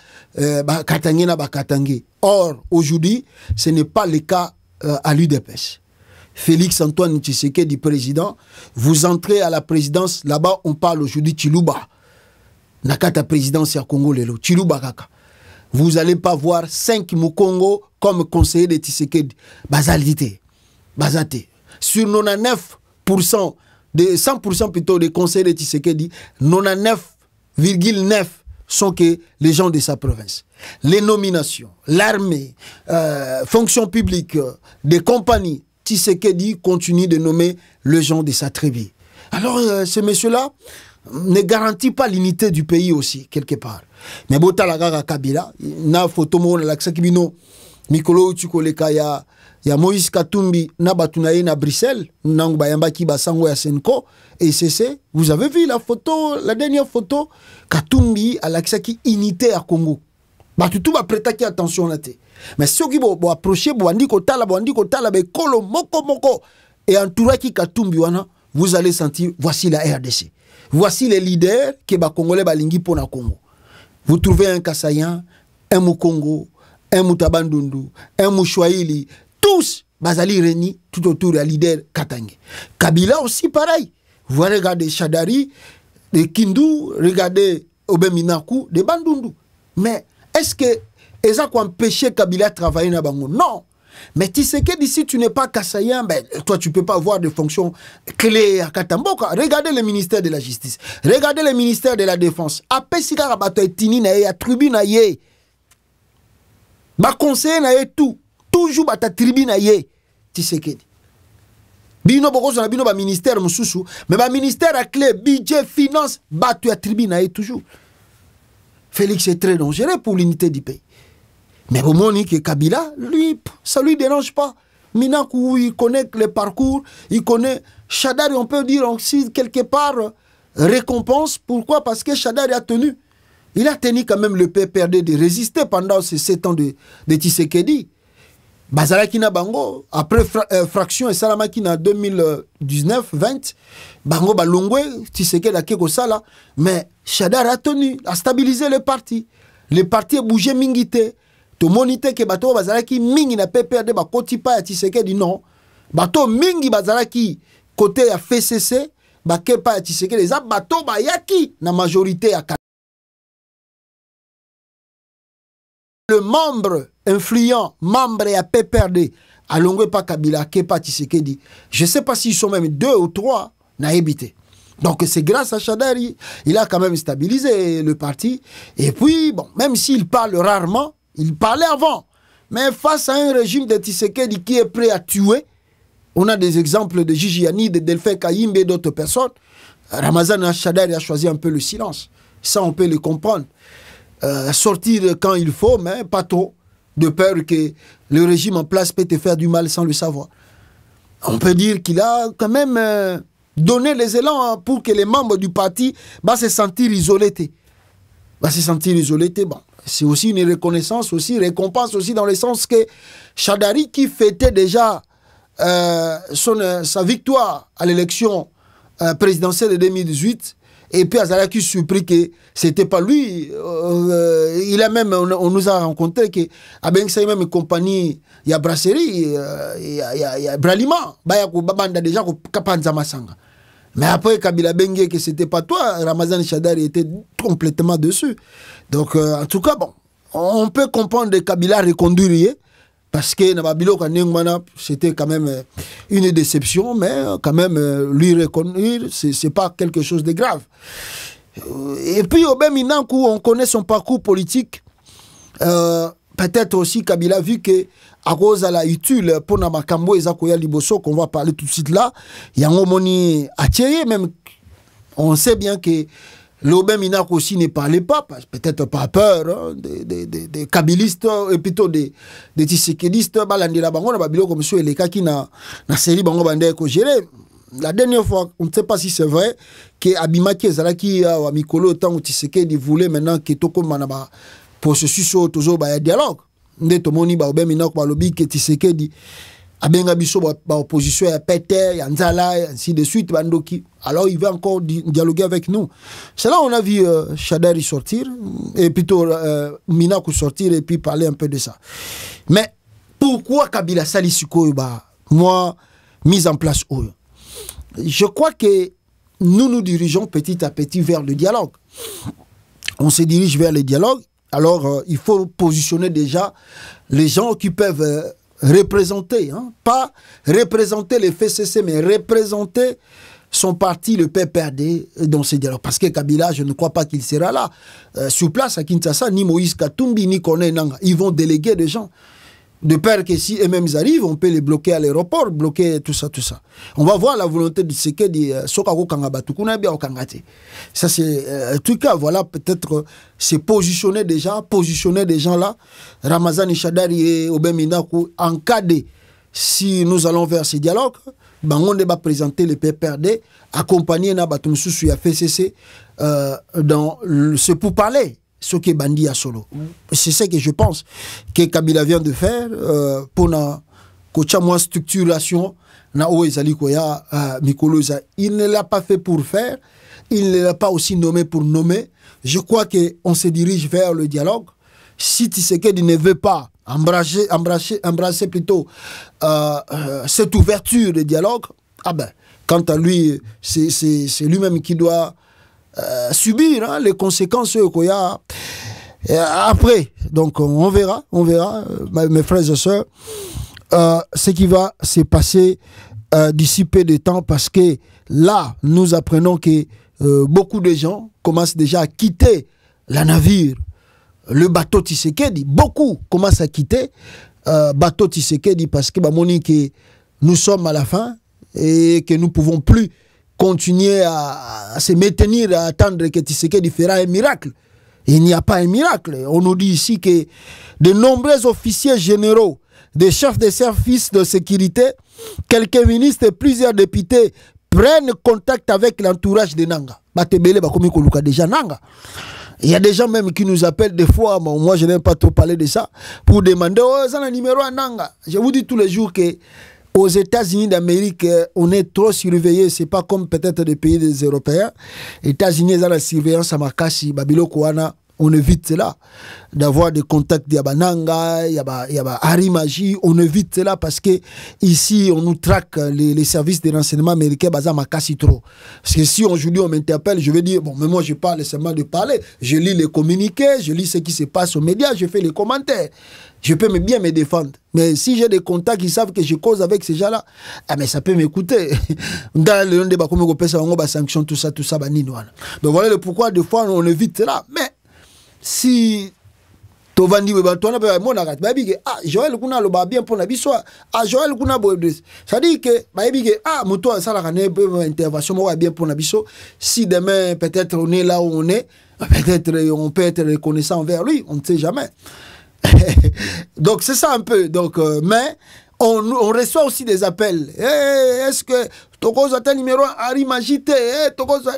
Katangé n'a pas Katangé. Or, aujourd'hui, ce n'est pas le cas à l'UDPS. Félix Antoine Tshisekedi, président, vous entrez à la présidence, là-bas on parle aujourd'hui Chiluba. Nakata présidence ya Congo Lelo, Chiluba Kaka. Vous n'allez pas voir 5 Mukongo comme conseiller de Tshisekedi. Bazalité. Bazate. Sur 99%, de 100% plutôt des conseillers de Tshisekedi, 99,9% sont que les gens de sa province. Les nominations, l'armée, fonction publique, des compagnies, Tshisekedi continue de nommer les gens de sa tribu. Alors, ce monsieur-là ne garantit pas l'unité du pays aussi, quelque part. Mais bota la gaga Kabila, na photo mo la Kibino, Mikolo Tchukoleka ya Moïse Katumbi, na batunaye na Bruxelles, nang bayamba ki basango ya Senko, et c'est, vous avez vu la photo, la dernière photo, Katumbi a l'accès unité à Congo. Batutu ba prêta ki attention là te. Mais ceux qui bo approcher bo andiko tala be kolo moko et entouré ki Katumbi wana, vous allez sentir voici la RDC. Voici les leaders qui ba congolais balingi pona Congo. Vous trouvez un Kassayan, un Mukongo, un Mutabandundu, un Mouchouaïli, tous Bazali Reni tout autour du leader Katangé. Kabila aussi pareil. Vous regardez Shadari, de Kindu, regardez Obeminaku, de Bandundu. Mais est-ce que ça a empêché Kabila de travailler dans Bango? Non. Mais tu sais que d'ici tu n'es pas Kassayan, ben, toi tu ne peux pas avoir de fonctions clés à Katamboka. Regardez le ministère de la Justice. Regardez le ministère de la Défense. Après si Karabato est tini na ye, tribune na ye. Ba conseiller na ye tout. Toujours ba ta tribune na ye. Tu sais que Bino boko na bino ba ministère mususu, mais ba ministère à clé, budget, finance, ba tu as tribune na ye toujours. Félix est très dangereux pour l'unité du pays. Mais au moment que Kabila, lui, ça ne lui dérange pas. Minakou, il connaît le parcours, il connaît Shadari, on peut dire aussi quelque part récompense. Pourquoi? Parce que Shadari a tenu. Il a tenu quand même le PPRD de résister pendant ces 7 ans de Tshisekedi. Bazalaki na bango, après fraction et Salamaki na 2019-20, bango balongwe, Tshisekedi a keko sala, mais Shadari a tenu, a stabilisé le parti. Le parti a bougé mingité. To monite ke bato bazalaki mingi na PPRD ba koti pa ya Tshisekedi non. Bato mingi bazalaki côté ya FCC ba ke pa ya Tshisekedi za bato ba yaki na majorité ya le membre influent, membre ya PPRD à Longwe pa Kabila ke pa Tshisekedi. Je sais pas s'ils sont même 2 ou 3 na habité. Donc c'est grâce à Shadari, il a quand même stabilisé le parti. Et puis bon, même s'il parle rarement, il parlait avant, mais face à un régime de Tshisekedi qui est prêt à tuer, on a des exemples de Gigiani, de Delphin Kayimbe et d'autres personnes. Ramazan Shadari a choisi un peu le silence. Ça, on peut le comprendre. Sortir quand il faut, mais pas trop, de peur que le régime en place peut te faire du mal sans le savoir. On peut dire qu'il a quand même donné les élans pour que les membres du parti se sentir isolés. Bon. C'est aussi une reconnaissance, aussi récompense aussi dans le sens que Shadari qui fêtait déjà sa victoire à l'élection présidentielle de 2018 et puis Azara qui surpris que c'était pas lui. Il a même, on nous a rencontré que avec ça même compagnie, il y a brasserie, il y a Bralima, Banda déjà Kapanza Masanga. Mais après, Kabila Bengue, que c'était pas toi, Ramazan Shadari était complètement dessus. Donc, en tout cas, bon, on peut comprendre que Kabila reconduire, parce que Nababilo Kanengmana, c'était quand même une déception, mais quand même, lui reconduire, c'est pas quelque chose de grave. Et puis, au Beminankou, on connaît son parcours politique. Peut-être aussi Kabila, vu que à cause de la utile pour Namakambo et Zakoya Liboso, qu'on va parler tout de suite là, il y a un moni attiré, même on sait bien que L'Aubin Minako aussi ne parlait pas, peut-être pas peur, hein, des kabylistes, et plutôt des tshisekédistes, balandela bango na babilo comme monsieur Eleka qui na série bango bandé ko gérer. La dernière fois, on ne sait pas si c'est vrai, que Abimaki Ezalaki a Mikolo tant Tshisekedi voulait maintenant que Toko Manaba processus toujours ba dialogue. Nde to moni ba Aubin Minako ba lobby que Tshisekedi abenga biso ba opposition ya Péter, ya Nzala, ainsi de suite bandoki. Alors il va encore dialoguer avec nous. C'est là on a vu Chadari sortir et plutôt Minako sortir et puis parler un peu de ça. Mais pourquoi Kabila sali sikoyo ba moi mise en place oyo? Je crois que nous dirigeons petit à petit vers le dialogue. On se dirige vers le dialogue. Alors il faut positionner déjà les gens qui peuvent représenter, hein, pas représenter les FCC, mais représenter son parti, le PPRD, dans ces dialogues. Parce que Kabila, je ne crois pas qu'il sera là. Sur place à Kinshasa, ni Moïse Katumbi, ni Kone Nanga. Ils vont déléguer des gens. De peur que si eux-mêmes arrivent, on peut les bloquer à l'aéroport, bloquer tout ça, tout ça. On va voir la volonté du Tshisekedi, Sokako Kangabatu, Kunabi au Kangate. Ça, c'est, en tout cas, voilà, peut-être, c'est positionner des gens là, Ramazan Ishadari et Aubin Minako, en cas de, si nous allons vers ces dialogues, on va présenter le PPRD, accompagner Nabatum Soussou à FCC, dans ce pourparler. Ce qui est bandit à solo. C'est ce que je pense que Kabila vient de faire pour la structuration. Il ne l'a pas fait pour faire, il ne l'a pas aussi nommé pour nommer. Je crois qu'on se dirige vers le dialogue. Si Tshisekedi ne veut pas embrasser plutôt cette ouverture de dialogue, ah ben, quant à lui, c'est lui-même qui doit subir hein, les conséquences qu'il y a après. Donc on verra mes frères et sœurs, ce qui va se passer d'ici peu de temps, parce que là nous apprenons que beaucoup de gens commencent déjà à quitter la navire, le bateau Tshisekedi. Beaucoup commencent à quitter bateau Tshisekedi parce que que nous sommes à la fin et que nous ne pouvons plus continuer à se maintenir, à attendre que Tshisekedi fera un miracle. Il n'y a pas un miracle. On nous dit ici que de nombreux officiers généraux, des chefs de services de sécurité, quelques ministres et plusieurs députés prennent contact avec l'entourage de Nanga. Déjà Nanga. Il y a des gens même qui nous appellent des fois, moi je n'aime pas trop parler de ça, pour demander « Oh, ça a un numéro à Nanga ». Je vous dis tous les jours que aux États-Unis d'Amérique, on est trop surveillé. C'est pas comme peut-être des pays des Européens. Les États-Unis, ils ont la surveillance à Makassi, Babilo Kouana. On évite cela. D'avoir des contacts d'Yabananga, Harimaji. On évite cela parce que ici, on nous traque les services de renseignement américains basés à Makassi trop. Parce que si aujourd'hui on m'interpelle, je vais dire, bon, mais moi je parle seulement de parler. Je lis les communiqués, je lis ce qui se passe aux médias, je fais les commentaires. Je peux bien me défendre. Mais si j'ai des contacts qui savent que je cause avec ces gens-là, ah mais ça peut m'écouter. Dans le débat, comme on peut sanction, tout ça, donc voilà le pourquoi, des fois, on évite cela. Mais si Tovandi Bebantoana peut mon arrêt, ah Joël Kuna le ba bien pour la bissoa, ah Joël Kuna Boebdes. Ça dit que ah mon toi ça la intervention moi bien pour la bisso. Si demain peut-être on est là où on est, peut-être on peut être reconnaissant envers lui, on ne sait jamais. Donc c'est ça un peu. Donc mais on reçoit aussi des appels. Est-ce que Tokoza tel numéro Ari Magite Tokoza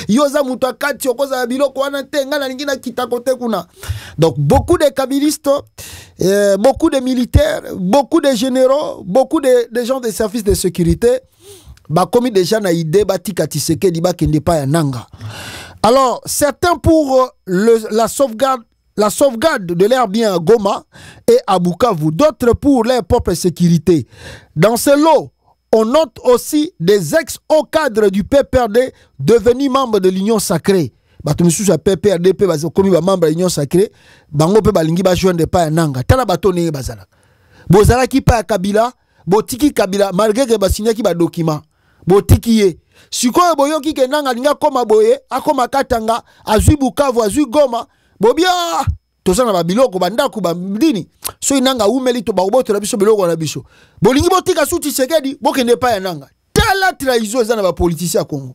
Yoza Mutakati Tokoza Biloko Antenga na lingina kitakote kuna. Donc beaucoup de kabylistes, beaucoup de militaires, beaucoup de généraux, beaucoup de gens des services de sécurité bah commis déjà na idée batika Tshisekedi ba kende pa ya Nanga. Alors certains pour la sauvegarde de leurs biens à Goma et à Bukavu, d'autres pour leur propre sécurité. Dans ce lot, on note aussi des ex-hauts cadres du PPRD devenus membres de l'Union Sacrée. Batumisusu ya PPRD pe bazokomi ba membre de l'Union Sacrée, bango pe balingi ba joindre pa Nanga. Tala bato ne bazala. Bozalaki pa Kabila, botiki Kabila malgré que basinyaki ba document. Botiki ye. Sikoyo boyoki ke Nanga linga koma boye, akoma Katanga, azui Bukavu, azui Goma. Bobia tozana ba biloko bandako ba ndini so inanga umeli to ba oboto na biso biloko na biso bolingi botika suti Tshisekedi bokende pa ya Nanga tala trahison za na ba politicien ya Congo.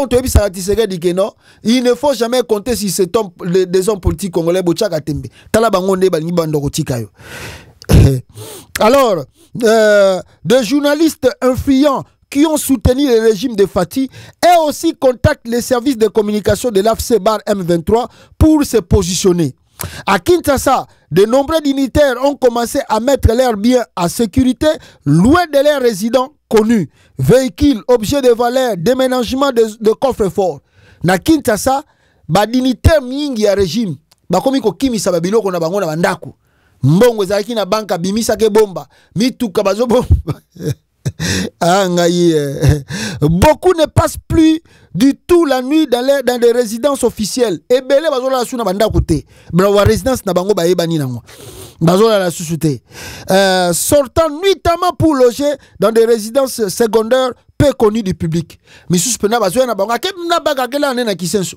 Donc, il ne faut jamais compter sur des hommes politiques congolais. Alors, des journalistes influents qui ont soutenu le régime de Fati et aussi contactent les services de communication de l'AFC Bar M23 pour se positionner. À Kinshasa, de nombreux dignitaires ont commencé à mettre leurs biens en sécurité loin de leurs résidents connus. Véhicules, objets de valeur, déménagement de coffre-fort. Na Kinshasa, ba dignitaires mingi ya régime, ba komi ko kimisa ba biloko na bango na bandako. Mbongo ezalaki na banka bimisa ke bomba, mituka bazo bomba. Beaucoup ne passent plus du tout la nuit dans des résidences officielles. Et belé bazola sou na banda côté. Ba résidence na bango ba ebani nango. Bazola la susute. Sortant nuitamment pour loger dans des résidences secondaires peu connues du public. Mais suspena bazola na bango ke na baga kela na kisenso.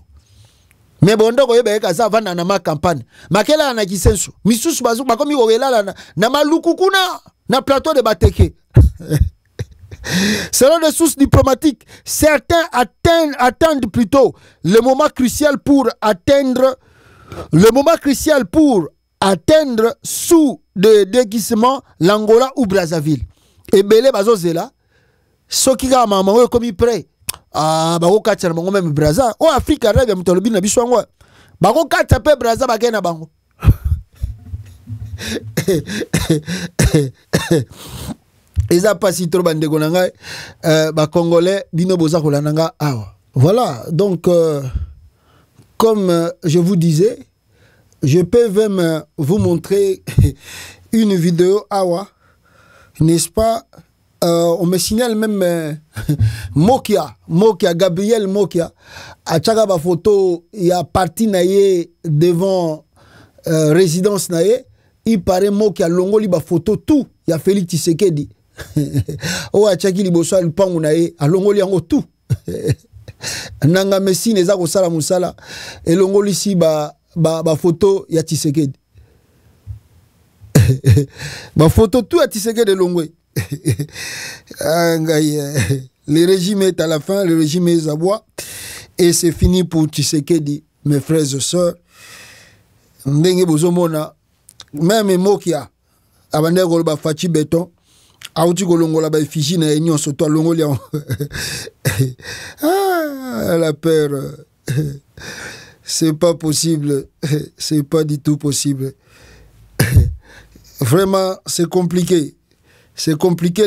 Mais bondo ko yebe ka sa vanda na ma campagne. Makela na kisenso. Misusu bazo bakomi ko wela na maluku kuna na plateau de Bateke. Selon des sources diplomatiques, certains attendent plutôt le moment crucial pour atteindre sous de déguisement l'Angola ou Brazzaville. Et belé bazozela, so ki ga mama we komi prêt. Ah bako katcha na bango même Brazza. O Afrique rêve mutolobi na biso ngo. Bako katcha pe Brazza bakena bango. Eza pas si trop bande gonanga ba congolais bino boza kolananga awa. Voilà, donc comme je vous disais, je peux même vous montrer une vidéo awa, n'est-ce pas? On me signale même Mokia, Gabriel Mokia, a tchaka ba photo, il y a parti naye devant résidence naye, il paraît Mokia longoli ba photo tout, il y a Félix Tshisekedi. O achaki liboso lupangu na ye alongoli yango tout nanga messi neza ko sala musala elongoli si ba photo ya Tshisekedi ba photo tout ya Tshisekedi longwe. Le régime est à la fin, le régime est à bois et c'est fini pour Tshisekedi, mes frères et sœurs. Ndenge bozomona même Mokia abande ko ba fachi béton auti kolongola ba effigie na union soto longoli ah la peur c'est pas possible, c'est pas du tout possible. Vraiment c'est compliqué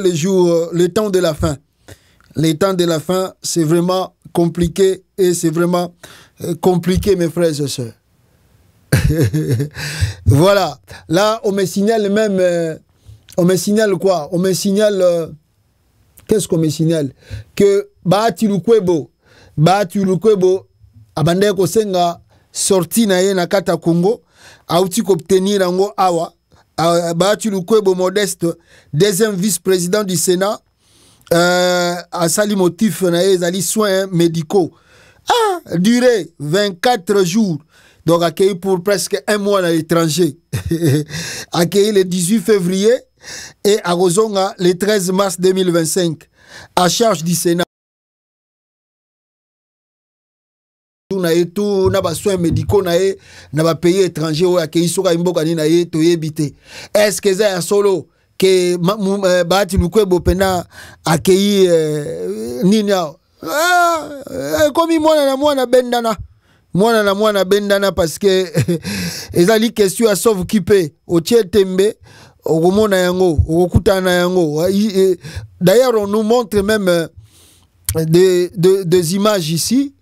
les jours, le temps de la fin, c'est vraiment compliqué et c'est vraiment compliqué mes frères et sœurs. Voilà, là on me signale même on me signale quoi? On me signale qu'est-ce qu'on me signale? Que Bahati Lukwebo abande ko senga sorti na ye na kata Congo auti ko obtenir ngo awa. Bahati Lukwebo Modeste, deuxième vice-président du Sénat, a sali motif na ye zali soins médicaux. Ah, durée 24 jours. Donc accueilli pour presque un mois à l'étranger. Accueilli le 18 février et à Rozonga le 13 mars 2025. À charge du Sénat. Tout na ba soins médicaux na ba pays étranger ou accueilli soka imboka ni na ye to yebite. Est-ce que ça solo que Bahati Lukwebo pena accueilli nina comme mwana bendana. Mwana bendana parce que ezali question à sauve occupé au Tchetembe au mona yango au kutana yango. D'ailleurs on nous montre même des images ici,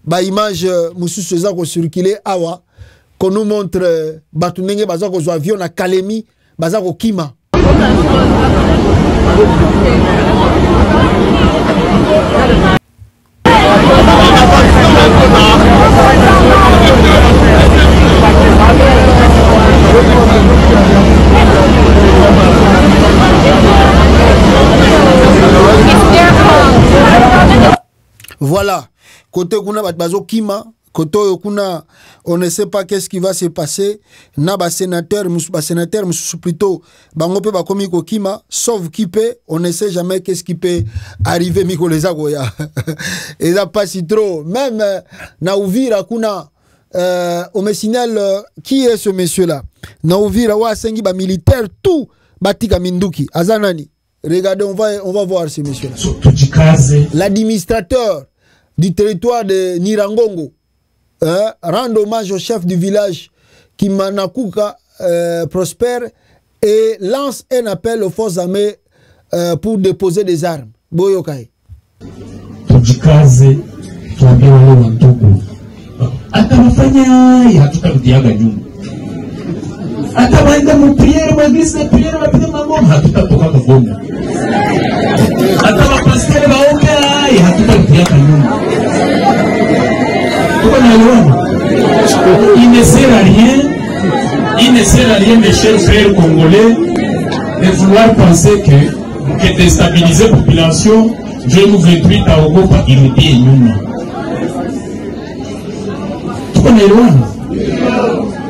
ba image mususu za ko circuler awa qu'on nous montre batu ndenge baza ko zo avion na Kalemi baza ko kima. Voilà, côté kuna bat bazo kima Koto Yokuna, on ne sait pas qu'est-ce qui va se passer. Na ba sénateur plutôt bangope ba komi kokima, sauf qui peut, on ne sait jamais qu'est-ce qui peut arriver miko les agoya. Et ça pas si trop. Même na Uvira kuna on me signale qui est ce monsieur-là. Na Uvira wa sengi ba militaire tout batika minduki. Azanani. Regardez, on va voir ce monsieur-là. L'administrateur du territoire de Nirangongo rend hommage au chef du village Kimanakuka Prosper et lance un appel aux forces armées pour déposer des armes. Boyokai. Tujikaze tuambie wale wa ndugu atawafanya hatutarudiaga nyuma, atawaenda mupriere mwagrisi na priere wapige magoma hatutatoka Goma, atawapastere waombe hatutarudiaga nyuma. Il ne sert à rien, mes chers frères congolais, de vouloir penser que déstabiliser la population, je nous réduis à Ogopa, il nous dit Nyuma. Tu connais loin?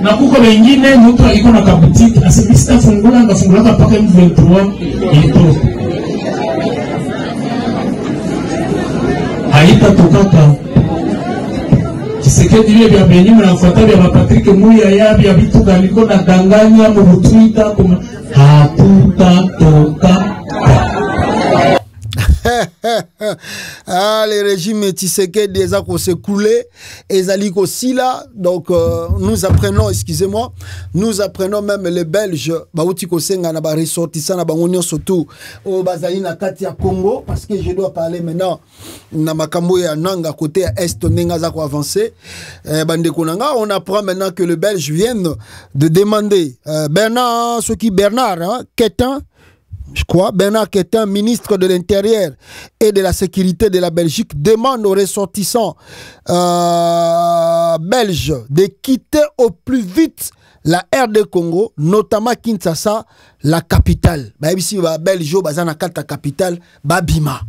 Na kuko wengine mtu iko na kabutiki asibista fungula ngafungula mpaka M23 ito haita tukaka Tshisekedi vile vya benyi mnafuata vya Patrick Muyaya vya vitu galiko na danganya mu Twitter comme hatutatoka. Ah, les régimes Tshisekedi des a s'est coulé et Zaliko Sila. Donc nous apprenons, excusez-moi, nous apprenons même les Belges Bauti Kosenga na ba ressortissant na bangonyo surtout au Bazali na Katia Congo, parce que je dois parler maintenant na makambo ya nanga côté est nenga za ko avancer. Bande konanga, on apprend maintenant que les Belges viennent de demander Bernard Quétin, je crois, Bernard Quétin, ministre de l'Intérieur et de la Sécurité de la Belgique, demande aux ressortissants belges de quitter au plus vite la RD Congo, notamment Kinshasa, la capitale. Ici, Belgio, la capitale, Babima.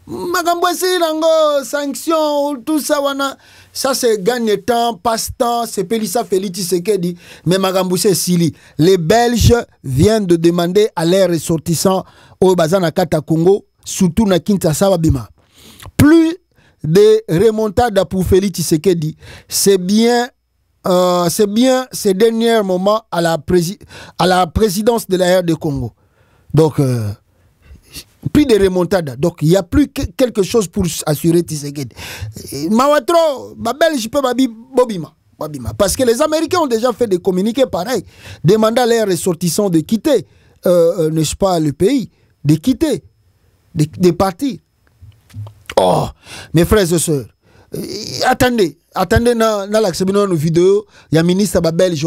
Magambwesi lango, sanctions, tout ça, wana. Ça c'est gagne temps, passe-temps, c'est Pelissa Félix Tshisekedi, mais Magambwesi Sili. Les Belges viennent de demander à leurs ressortissants au Bazana Kata Congo, surtout na Kinshasa Babima. Plus de remontades pour Félix Tshisekedi, c'est bien ces derniers moments à la présidence de la RD Congo. Donc, plus de remontades. Donc, il n'y a plus quelque chose pour assurer Tshisekedi. Mawatro, Belge peut Bobima. Parce que les Américains ont déjà fait des communiqués pareils, demandant à leurs ressortissants de quitter, n'est-ce pas, le pays, de quitter, de partir. Oh, mes frères et sœurs, attendez na l'accès nos vidéos, il y a un ministre belge,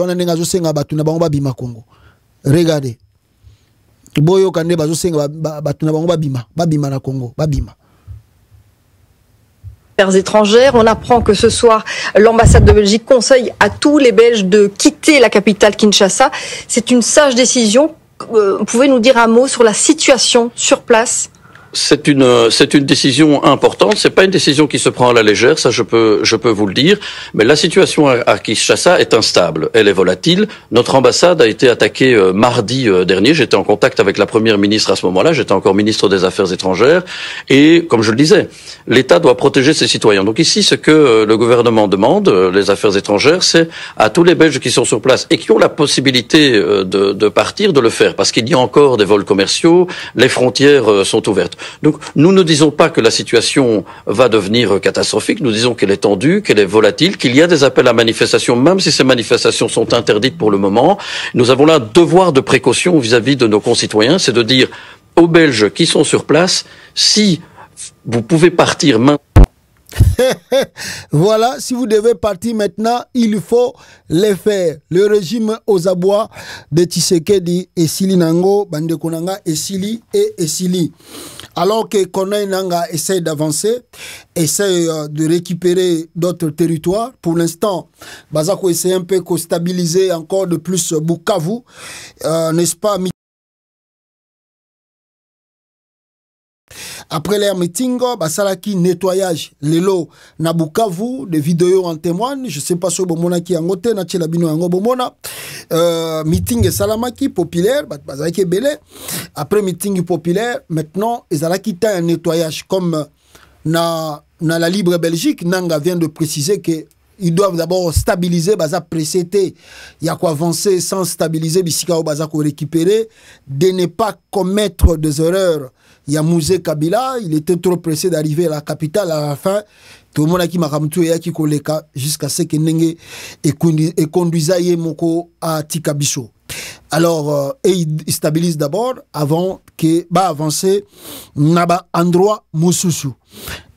Congo. Regardez. Boyo kande bazo senga batuna bango babima na Congo babima. Affaires étrangères, on apprend que ce soir l'ambassade de Belgique conseille à tous les Belges de quitter la capitale Kinshasa. C'est une sage décision. Vous pouvez nous dire un mot sur la situation sur place? C'est une décision importante. C'est pas une décision qui se prend à la légère, ça je peux vous le dire. Mais la situation à Kinshasa est instable, elle est volatile. Notre ambassade a été attaquée mardi dernier. J'étais en contact avec la première ministre à ce moment-là. J'étais encore ministre des Affaires étrangères. Et comme je le disais, l'État doit protéger ses citoyens. Donc ici, ce que le gouvernement demande, les Affaires étrangères, c'est à tous les Belges qui sont sur place et qui ont la possibilité de partir, de le faire, parce qu'il y a encore des vols commerciaux, les frontières sont ouvertes. Donc, nous ne disons pas que la situation va devenir catastrophique, nous disons qu'elle est tendue, qu'elle est volatile, qu'il y a des appels à manifestation, même si ces manifestations sont interdites pour le moment. Nous avons là un devoir de précaution vis-à-vis de nos concitoyens, c'est de dire aux Belges qui sont sur place, si vous pouvez partir maintenant. Voilà, si vous devez partir maintenant, il faut les faire. Le régime aux abois de Tshisekedi et Sili Nango, Bande Konanga et Sili et Sili. Alors que Konai Nanga essaie d'avancer, essaie de récupérer d'autres territoires. Pour l'instant, Bazako essaie un peu de stabiliser encore de plus Bukavu, n'est-ce pas? après leur meeting, basalaki nettoyage lelo na Bukavu, des vidéos en témoignent, je sais pas si bomona ki angote na tchelabino yango bomona. Meeting salamaki populaire, bazalaki belé. Après meeting populaire, maintenant ezalaki ta un nettoyage comme na la Libre Belgique. Nanga vient de préciser que ils doivent d'abord stabiliser, baza précéder, il y a quoi avancer sans stabiliser, bisika baza ko récupérer, de ne pas commettre des erreurs. Il y a Mouzé Kabila, il était trop pressé d'arriver à la capitale à la fin. Tout le monde a qui m'a ramtou et qui koleka jusqu'à ce que Nenge et conduisa Yemoko à Tikabiso. Alors, il stabilise d'abord avant que va avancer naba endroit Moussousou.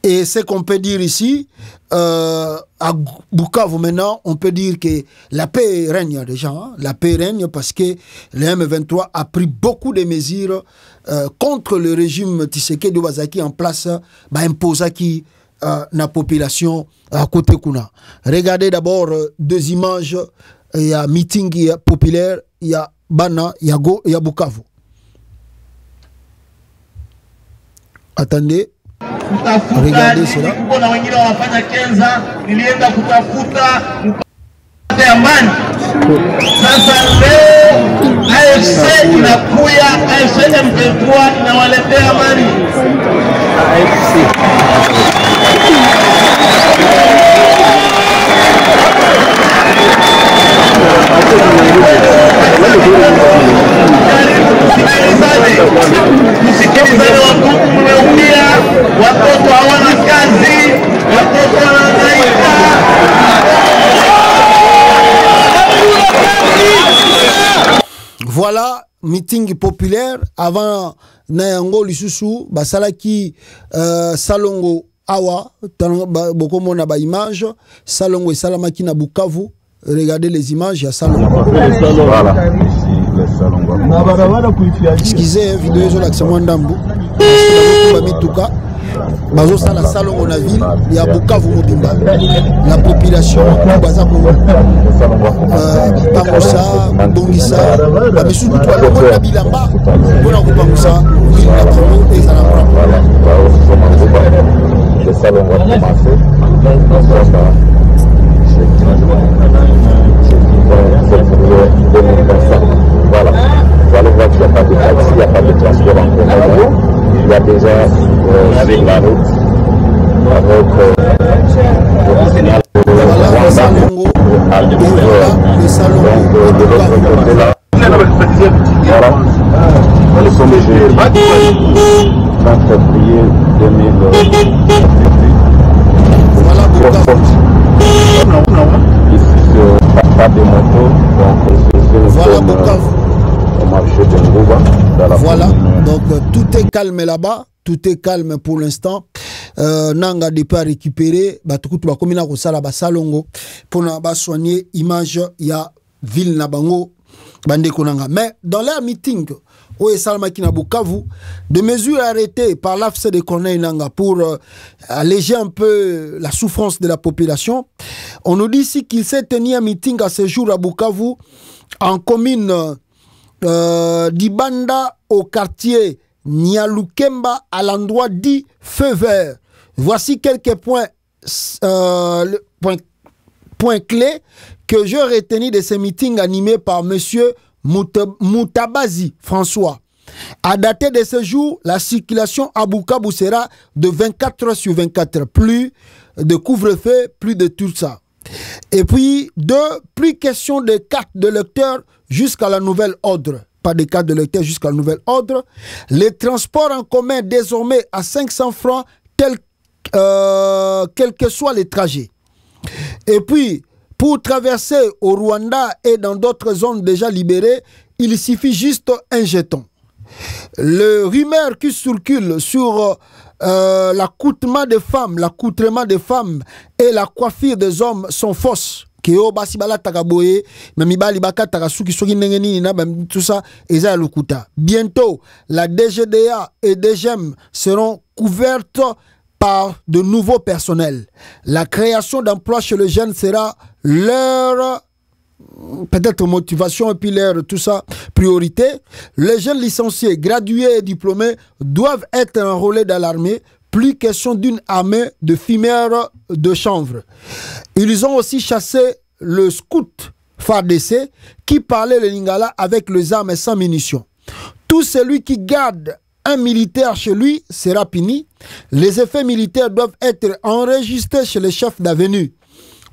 Et ce qu'on peut dire ici, à Bukavu maintenant, on peut dire que la paix règne déjà. Hein? La paix règne parce que le M23 a pris beaucoup de mesures contre le régime Tshisekedi Bazaki en place, imposaki la population à côté Kuna. Regardez d'abord deux images. Il y a meeting populaire, il y a Bana, il y a Go, il y a Bukavu. Attendez. Regardez cela. Sasa leo AFC inakuya, AFC M23 inawaletea amani. Msikilizane watu, mmeumia, watoto hawana kazi, watoto wanahangaika. Voilà, meeting populaire avant Nayango Lisusu, Basalaki Salongo Awa, beaucoup na ba image, Salongo et Salamaki na Bukavu. Regardez les images, il y a Salongo. Voilà. Excusez, vidéo sur l'accent Wandambu. Bazo sala Salongo na ville, il y a Bukavu Mobimba. La population, Bazako, Pangosa, Bongisa, mais surtout toi, le monde Bilamba, on a Pangosa, il y a Bango et Zalambra. Le Salongo a commencé. Voilà. Vous allez voir qu'il n'y a pas de taxi, il n'y a pas de transport en commun. Il y a déjà sur la route avec le signal de Rwanda à 12 heures. Donc de l'autre côté là, voilà, le 1er juillet 30 février 2018. Ici c'est pas des motos, donc voilà au marché de Ngouba. Voilà, donc tout est calme là-bas, tout est calme pour l'instant. Nanga de pas récupérer, batukutu bakomina ko sala ba Salongo pour na ba soigner image ya ville na bango bande konanga. Mais dans leur meeting où est Salamaki na Bukavu, des mesures arrêtées par l'AFC de Corneille Nanga pour alléger un peu la souffrance de la population. On nous dit ici qu'il s'est tenu un meeting à ce jour à Bukavu en commune d'Ibanda au quartier Nyalukemba à l'endroit dit Feu Vert. Voici quelques points clés que je retiens de ces meetings animés par monsieur Moutabazi François. À dater de ce jour, la circulation à Bukavu sera de 24 heures sur 24 heures. Plus de couvre-feu, plus de tout ça. Et puis, plus question de carte de lecteur jusqu'à la nouvelle ordre. Pas de carte de lecteur jusqu'à la nouvelle ordre. Les transports en commun désormais à 500 francs, quels que soient les trajets. Et puis, pour traverser au Rwanda et dans d'autres zones déjà libérées, il suffit juste un jeton. Le rumeur qui circule sur l'accoutrement des femmes et la coiffure des hommes sont fausses. Bientôt, la DGDA et DGM seront couvertes par de nouveaux personnels. La création d'emplois chez les jeunes sera leur peut-être motivation et puis leur, tout ça, priorité. Les jeunes licenciés, gradués et diplômés doivent être enrôlés dans l'armée. Plus question d'une armée de fumeurs de chanvre. Ils ont aussi chassé le scout FARDC qui parlait le lingala avec les armes sans munitions. Tout celui qui garde un militaire chez lui sera puni. Les effets militaires doivent être enregistrés chez les chefs d'avenue.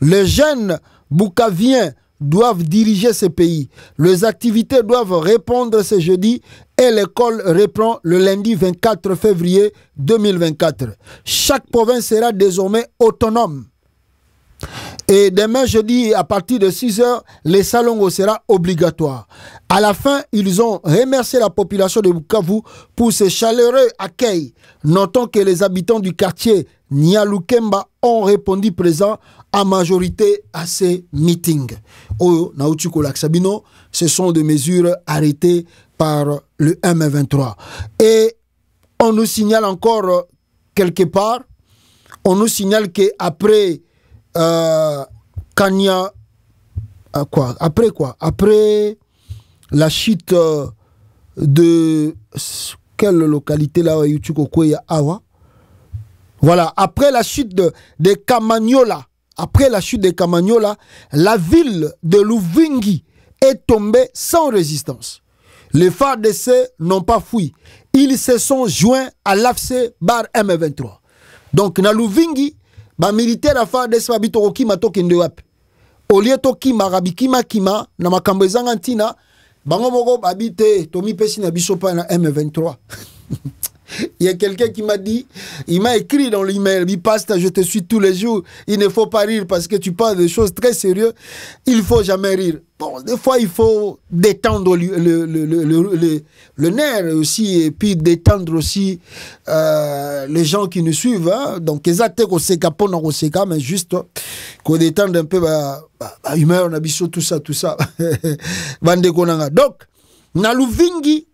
Les jeunes boucaviens doivent diriger ce pays. Les activités doivent répondre ce jeudi et l'école reprend le lundi 24 février 2024. Chaque province sera désormais autonome. Et demain jeudi, à partir de 6 h, les salongos sera obligatoire. À la fin, ils ont remercié la population de Bukavu pour ce chaleureux accueil. Notons que les habitants du quartier Nyalukemba ont répondu présent en majorité à ces meetings. Ce sont des mesures arrêtées par le M23. Et on nous signale encore quelque part, on nous signale qu'après Kanya, après quoi? Après la chute de quelle localité là, Awa? Voilà, après la chute de Kamanyola, la ville de Luvungi est tombée sans résistance. Les FARDC n'ont pas fui. Ils se sont joints à l'AFC bar M23. Donc, na Luvungi, ba militaire à FARDC babito okima tokende wapi. Olie tokima rabikima kima na makambo ezanga ntina bango moko babite tomi pesi na biso pa na M23. Il y a quelqu'un qui m'a dit, il m'a écrit dans l'email, Bipasta, je te suis tous les jours, il ne faut pas rire parce que tu parles de choses très sérieuses, il ne faut jamais rire. Bon, des fois, il faut détendre le nerf aussi, et puis détendre aussi les gens qui nous suivent. Hein. Donc, mais juste qu'on détende un peu l'humeur, tout ça. Donc, Naluvingi,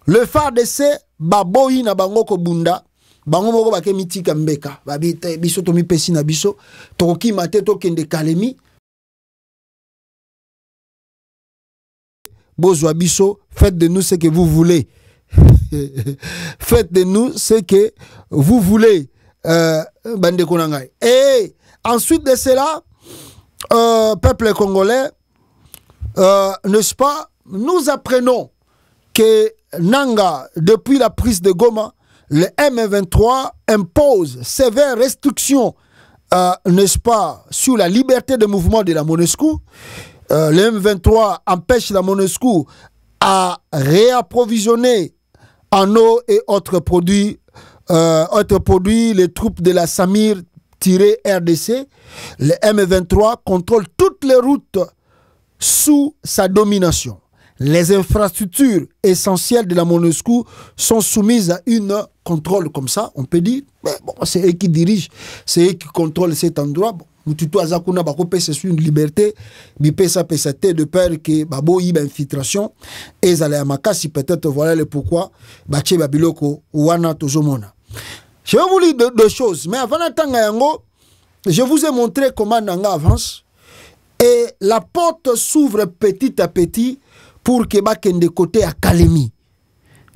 le FARDC, baboyi na bango ko bunda bango moko bake mitika mbeka babite biso to mipesi na biso toki mate to kende kalemi bozwa biso, faites de nous ce que vous voulez. Faites de nous ce que vous voulez, bande konangai. Et ensuite de cela, peuple congolais, n'est-ce pas, nous apprenons que Nanga, depuis la prise de Goma, le M23 impose sévères restrictions, n'est-ce pas, sur la liberté de mouvement de la MONUSCO. Le M23 empêche la MONUSCO à réapprovisionner en eau et autres produits les troupes de la Samir-RDC. Le M23 contrôle toutes les routes sous sa domination. Les infrastructures essentielles de la MONUSCO sont soumises à une contrôle comme ça, on peut dire. Mais bon, c'est eux qui dirigent, c'est eux qui contrôlent cet endroit. Bon, c'est une liberté, de peur que babo y infiltration et si peut-être voilà le pourquoi je vais vous dire deux choses, mais avant d'attendre, je vous ai montré comment Nanga avance et la porte s'ouvre petit à petit pour que bakende côté à Kalemi,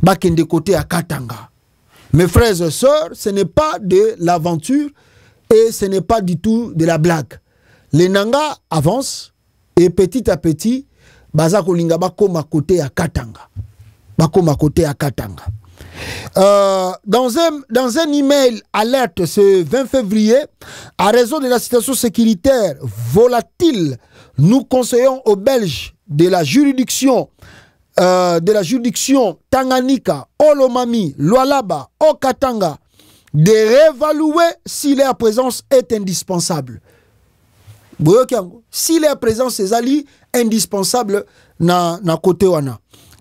bakende côté à Katanga. Mes frères et sœurs, ce n'est pas de l'aventure et ce n'est pas du tout de la blague. Les Nanga avancent et petit à petit, bazako linga bakoma côté à Katanga, bakoma côté à Katanga. Dans un email alerte ce 20 février, à raison de la situation sécuritaire volatile, nous conseillons aux Belges de la juridiction Tanganyika, Olomami, Lualaba, Okatanga, de réévaluer si leur présence est indispensable. Si leur présence est indispensable na côté wana.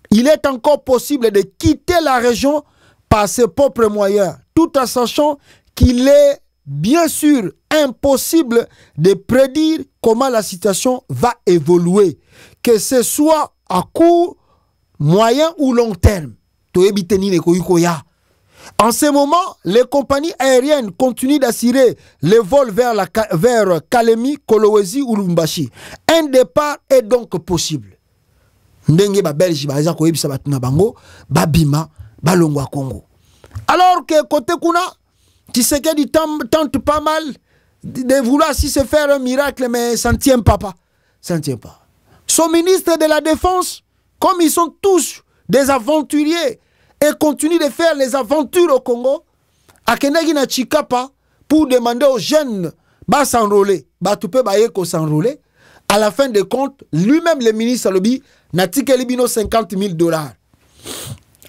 Il est encore possible de quitter la région par ses propres moyens, tout en sachant qu'il est bien sûr impossible de prédire comment la situation va évoluer, que ce soit à court, moyen ou long terme. En ce moment, les compagnies aériennes continuent d'assurer les vols vers Kalemi, Kolwezi ou Lubumbashi. Un départ est donc possible. Ndenge ba Belgique ba eza ko yebisa batuna bango ba bima ba longwa Congo. Alors que côté kuna Tshisekedi tente pas mal de vouloir si se faire un miracle, mais ça ne tient pas. Ça ne tient pas. Son ministre de la Défense, comme ils sont tous des aventuriers et continuent de faire les aventures au Congo, Akenagi na Chikapa pour demander aux jeunes de s'enrôler, de s'enrôler. À la fin de compte, lui-même le ministre Alobi n'a tiqué libino $50,000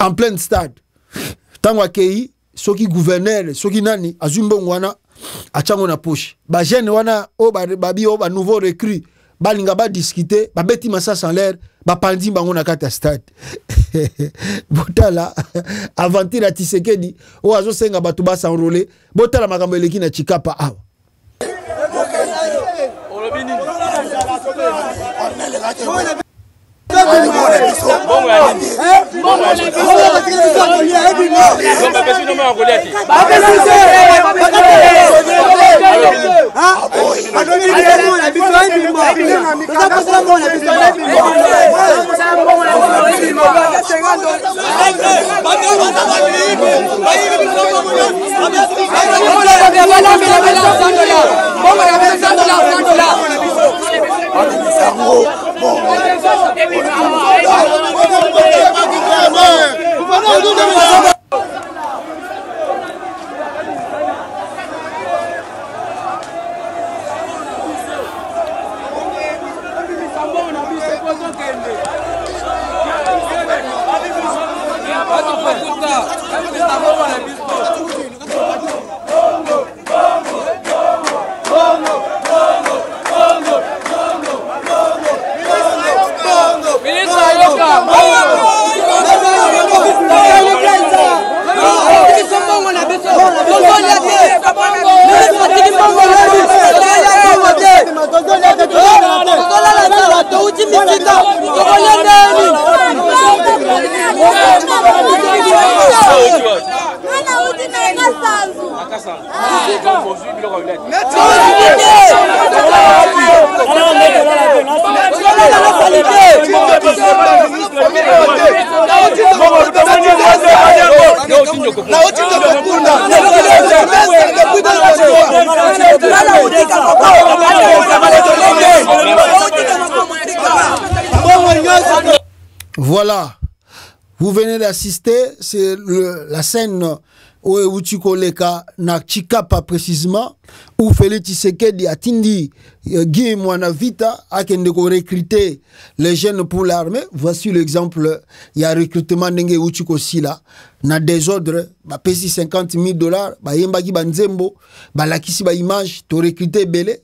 en plein stade. Tango akei, soki gouverneur, soki nani, azumbo wana, achango na poche. Ba jeune wana, babi ba nouveau recrue, balinga ba discuter, ba beti massa sans l'air, ba pandi bango na kata stade. Botala, aventure à Tshisekedi, o azo senga batu ba s'enrôler, botala makambo eleki na Chikapa awa. Voilà, vous venez d'assister, c'est la scène où Uchikoleka na Chikapa précisément, où Félix Tshisekedi a tindi Guy Mwanavita a recruter les jeunes pour l'armée. Voici l'exemple, il y a recrutement d'Enge Uchikosila, na désordre, ba pesi $50,000, ba yembaki banzembo, ba lakisi ba image, to recruter belé.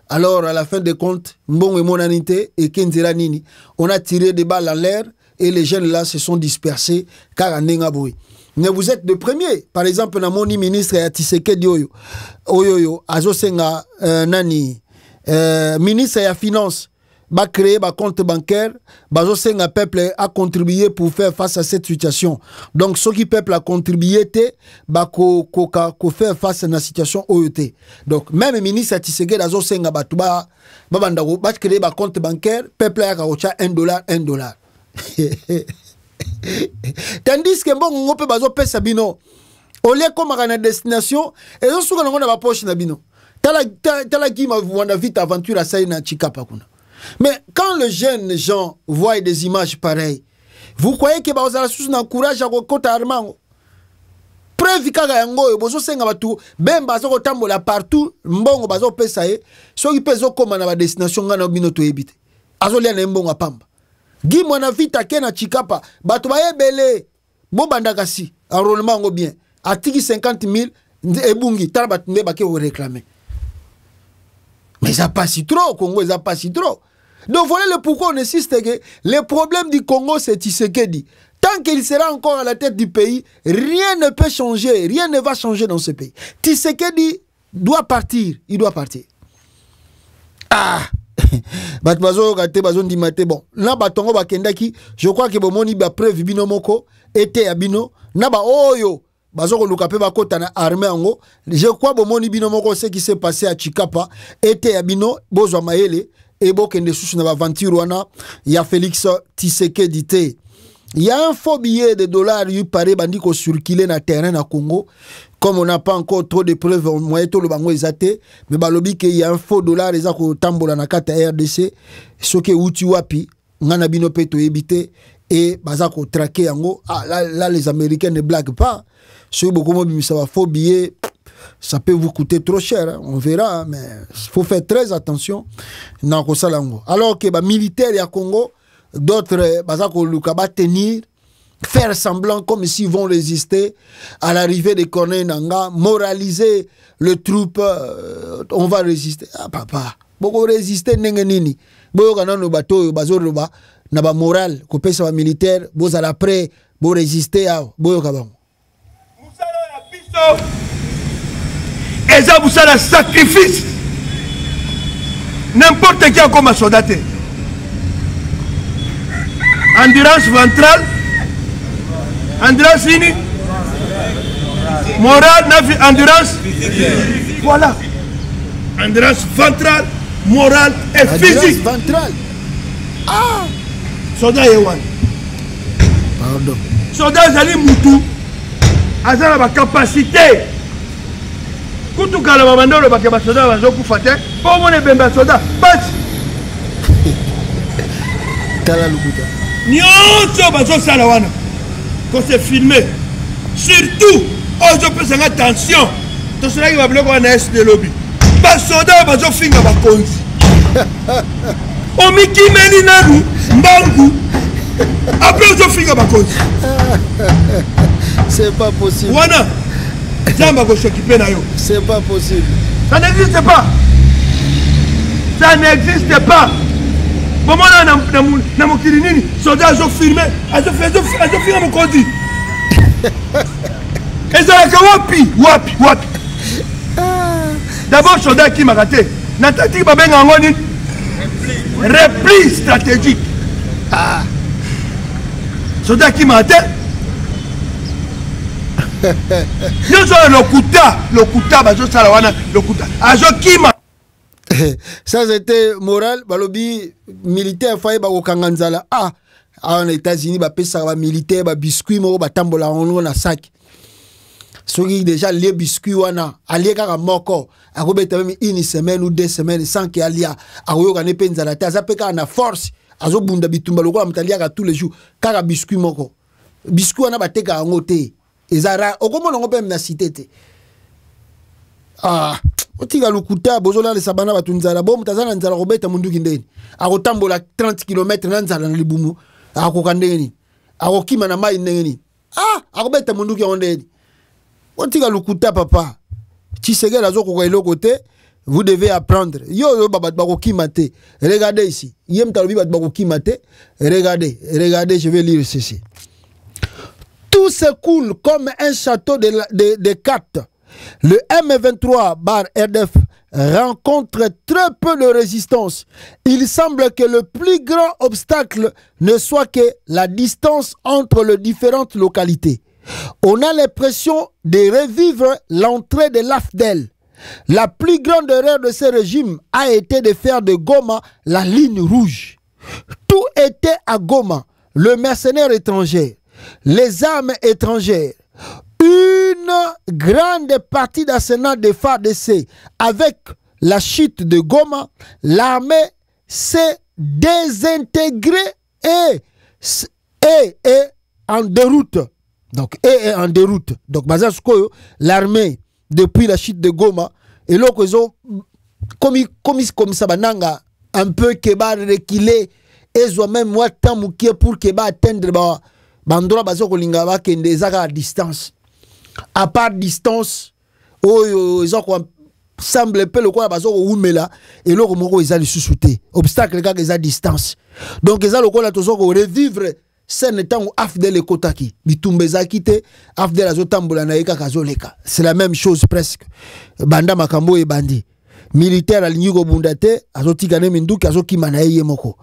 Alors à la fin de compte, Mbongo et Monanité et Kenzera Nini, on a tiré des balles en l'air et les jeunes là se sont dispersés car en Nengaboui. Mais vous êtes de premier. Par exemple, na moni ministre ya Tshisekedi oyo azosenga nani ministre ya finance ba créer ba compte bancaire, bazosenga peuple a contribué pour faire face à cette situation. Donc ce qui peuple a contribué ba ko faire face à la situation OET. Donc même ministre ya Tshisekedi azosenga ba tuba bandako ba créer ba compte bancaire, peuple a kaocha $1. Tandis que bon on peut bazo pesa bino au lieu comme à destination et on souka na ba poche na bino tala qui m'a vendre vite aventure à ça na Chikapa kuna. Mais quand les jeunes gens voient des images pareilles, vous croyez que bazala sous na courage à kota armango preuve kaka yango bozo senga batu ben bazo kotambola partout mbongo bazo pesa e so ki pezo comme na ba destination ngana bino to ebite azo lia na mbongo pamba. Guy Mwanavita kena Chikapa bato bayebele bo bandaka si enrôlement ngo bien atiki 50,000 ebungi tala bato nde bake réclamer. Mais ça passe si trop au Congo, ça passe si trop. Donc voilà le pourquoi on insiste que le problème du Congo c'est Tshisekedi. Tant qu'il sera encore à la tête du pays, rien ne peut changer, rien ne va changer dans ce pays. Tshisekedi doit partir, il doit partir. Ah Batbazo gate bazo ndimate bon. Na batongo bakendaki, je crois que bomoni ba preuve binomoko était abino na ba oyo bazo luka pe bakota na armée ango. Je crois bomoni bino moko ce qui s'est passé à Chikapa était ya bino bozwa mayele et bokende susu na aventure wana ya Félix Tshisekedi te. Il y a un faux billet de dollars yu pare bandi ko circuler na terrain na Congo. Comme on n'a pas encore trop de preuves, moyen to le bango ezate, mais balobi que il y a un faux dollar eza ko tambola na kata RDC, ce que uti wapi ngana bino pe to ebité et baza ko traquer yango. Ah là les Américains ne blaguent pas. Ce beaucoup mo ça va faux billet, ça peut vous coûter trop cher, hein. On verra, mais il faut faire très attention na ko salango. Alors que ba militaire ya Congo, d'autres baza ko lukaba tenir, faire semblant comme s'ils vont résister à l'arrivée de Corneille Nangaa, moraliser le troupe, on va résister. Ah papa, beaucoup résister nengenini. Boyo kana no bateau bazo roba na ba moral ko pesa ba militaire, bozo à l'après, bo résister à boyo kabango. Et ça vous a sacrifice. N'importe qui a comme soldat. Endurance ventrale, endurance fini, morale, endurance, voilà. Endurance ventrale, morale et physique. Ventrale. Ah! Soldat Yewan. Pardon. Soldat Zali Moutou. Azala ba capacité. Kutu kala mamando le bakeba soldat bazo kufate. Pour mon bemba soldat. Bat. Tala lukuta. Nyonso bazo sala wana. Quand c'est filmé. Surtout, on peut faire attention. Tout cela qui va bloquer un est de lobby. Ba soldat bazo finga ba konzi. Omiki meni naru mbangu. Après on finga ba konzi. C'est pas possible. Wana. Zamba go s'occuper na yo. C'est pas possible. Ça n'existe pas. Ça n'existe pas. Comment na mokili nini soldat azo filmé, azo finga mo konzi. Ezalaka wapi. D'abord soldat qui m'a raté. Na tati ba benga ngoni repli stratégique. Ah. Soldat qui m'a raté. Lokuta bazo sala wana lokuta. Azo kima. Ça c'était moral balobi militaire faye ba kokanganzala. Ah en États-Unis ba pesa ba militaire ba biscuit mo ba tambola ongo na sac. Soki déjà les biscuits wana alie kaka moko akobeta même une semaine ou 2 semaines sans que alia akoyoka ne penzala ta za peka na force azo bunda bitumba lokola mutalia ka tous les jours kaka biscuit moko biscuit wana bateka ngote ezara okomona ngo pe na cité te. Ah otika lukuta bozola le sabana batunzala bo mutazana nzala kobeta munduki ndeni akotambola 30 km na nzala na libumu akokandeni akokima na mai ndeni ah akobeta munduki ondeni otika lukuta papa Tshisekedi azo ko eloko te. Vous devez apprendre. Yo baba bakokima te. Regardez ici. Yem talobi bakokima te. Regardez, je vais lire ceci. Tout se coule comme un château de cartes. Le M23/RDF rencontre très peu de résistance. Il semble que le plus grand obstacle ne soit que la distance entre les différentes localités. On a l'impression de revivre l'entrée de l'AFDEL. La plus grande erreur de ce régime a été de faire de Goma la ligne rouge. Tout était à Goma. Le mercenaire étranger, les armes étrangères, une grande partie d'arsenal de FARDC. Avec la chute de Goma, l'armée s'est désintégrée et en déroute. Donc, et en déroute. Donc, l'armée, depuis la chute de Goma, et là, comme ça, un peu Keba reculé, et soit même moi, tant mouké pour Keba atteindre bandora bazo kolingaba kende zaka à distance. À part distance, oh, ils ont semble peu le quoi bazo oumela, et là, moko ils ont sous-souté. Obstacle, quand ils ont distance. Donc, ils ont le quoi là, tous revivre. C'est le temps où Afdel est Kotaki. Bitumbeza kite, Afdel azotambola na eka kazoleka. C'est la même chose presque. Banda makambo et bandi. Militaire à l'Unigo Bundate, azotikane minduki, azokima na eye moko.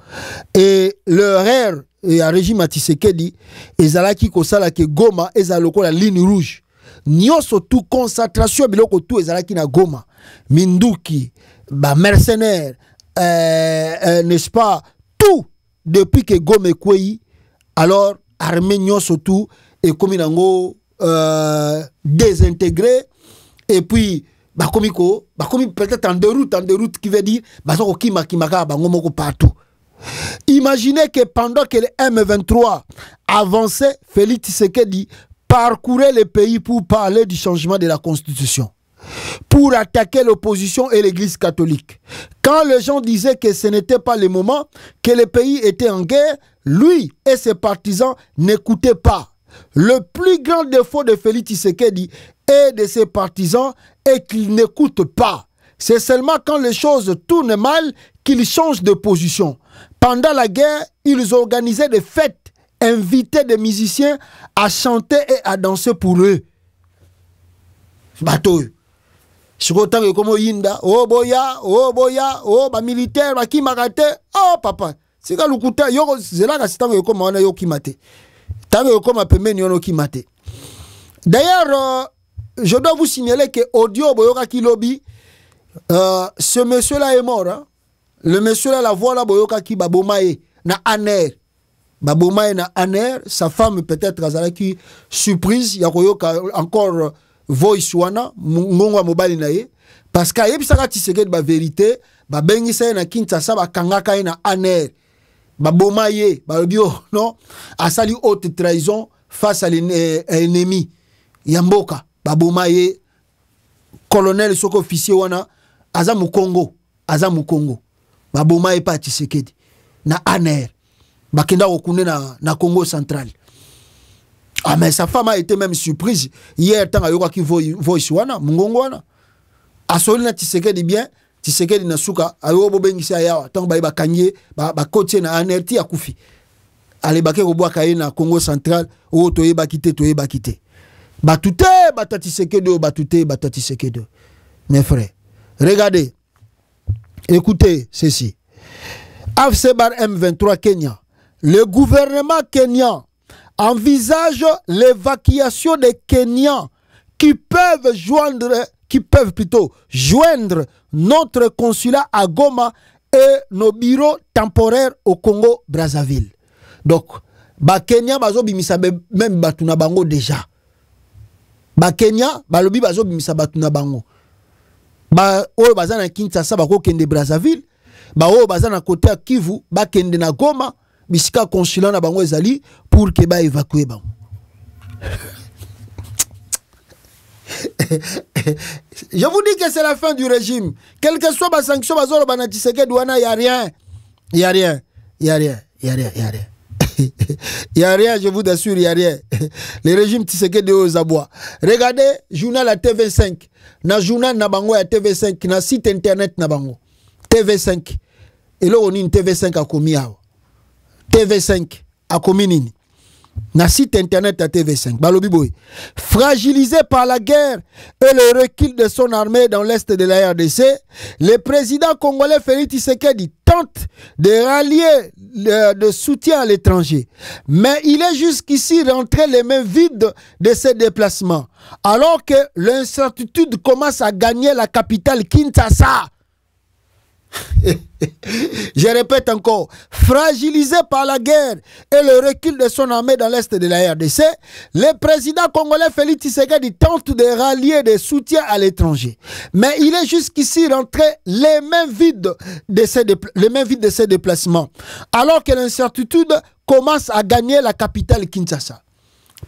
Et le rare, et à régime Tshisekedi, ezalaki kosala ke Goma, ezaloko la ligne rouge. nyonso tout concentration biloko tout ezalaki na Goma, minduki ba mercenaires, n'est-ce pas, tout depuis que Goma ekwei, alors armée nyonso tout et comme nango désintégré, et puis bakomi peut-être en déroute qui veut dire bazoko kimaka bango moko partout. Imaginez que pendant que le M23 avançait, Félix Tshisekedi parcourait le pays pour parler du changement de la constitution, pour attaquer l'opposition et l'église catholique. Quand les gens disaient que ce n'était pas le moment, que le pays était en guerre, lui et ses partisans n'écoutaient pas. Le plus grand défaut de Félix Tshisekedi et de ses partisans est qu'ils n'écoutent pas. C'est seulement quand les choses tournent mal qu'ils changent de position. Pendant la guerre, ils organisaient des fêtes, invitaient des musiciens à chanter et à danser pour eux. Bateau. Sikotango komo yinda, oh boya, oh ba militaire, ba kimakate, oh papa. Sika lukuta yoko zelaka sitango yoko maona yoko kimate. Tango yoko mapemeni yono kimate. D'ailleurs, je dois vous signaler que audio boyoka kilobi, ce monsieur-là est mort. Hein? Le monsieur-là, la voix là, boyoka ki babomae na aner. Babomae na aner, sa femme peut-être azalaki surprise, yakoyoka encore voice wana, ngongwa mobali na ye. Parce que yebisaka Tshisekedi ba vérité, ba bengisa na Kinshasa ba kangaka na aner. Babomae, balobio non, asali haute trahison face à l'ennemi. Yamboka, babomae, colonel soko officier wana, azamu Congo. Baboma pa Tshisekedi na aner bakenda okune na Congo central. Ah mais sa femme a été même surprise hier tant ayoka ki voice wana mungongo wana asoli na Tshisekedi bien Tshisekedi na suka ayobo bengisa yawa tant ba kanye ba kotie na aner ti akufi ale baké ko bwa kaye na Congo central o toye bakite batute Tshisekedi batute Tshisekedi. Mes frères, regardez. Écoutez ceci. AFC-BAR M23 Kenya. Le gouvernement kenyan envisage l'évacuation des Kenyans qui peuvent joindre notre consulat à Goma et nos bureaux temporaires au Congo-Brazzaville. Donc, ba Kenya bazo bimisa même batuna bango déjà. Ba Kenya balobi bazo bimisa batuna bango. Ba oyo baza na Kinshasa bako kende Brazzaville, ba oyo baza na côté à Kivu ba kende na Goma, bisika consulat na bango ezali pour que ba évacuer bango. Je vous dis que c'est la fin du régime. Quelle que soit ma sanction, bazolo bana Tshisekedi wana y a rien. Il y a rien, je vous assure, il n'y a rien. Le régime Tshisekedi aux abois. Regardez, journal à TV5. Na journal na bango à TV5, na site internet na bango. TV5. Et là, on a une TV5 à Komiao. TV5 à Kominini. Na site internet à TV5. Balobi boy. Fragilisé par la guerre et le recul de son armée dans l'est de la RDC, le président congolais Félix Tshisekedi tente de rallier de soutien à l'étranger. Mais il est jusqu'ici rentré les mains vides de ses déplacements. Alors que l'incertitude commence à gagner la capitale Kinshasa. Je répète encore, fragilisé par la guerre et le recul de son armée dans l'est de la RDC, le président congolais Félix Tshisekedi tente de rallier des soutiens à l'étranger. Mais il est jusqu'ici rentré les mains vides de ses déplacements, alors que l'incertitude commence à gagner la capitale Kinshasa.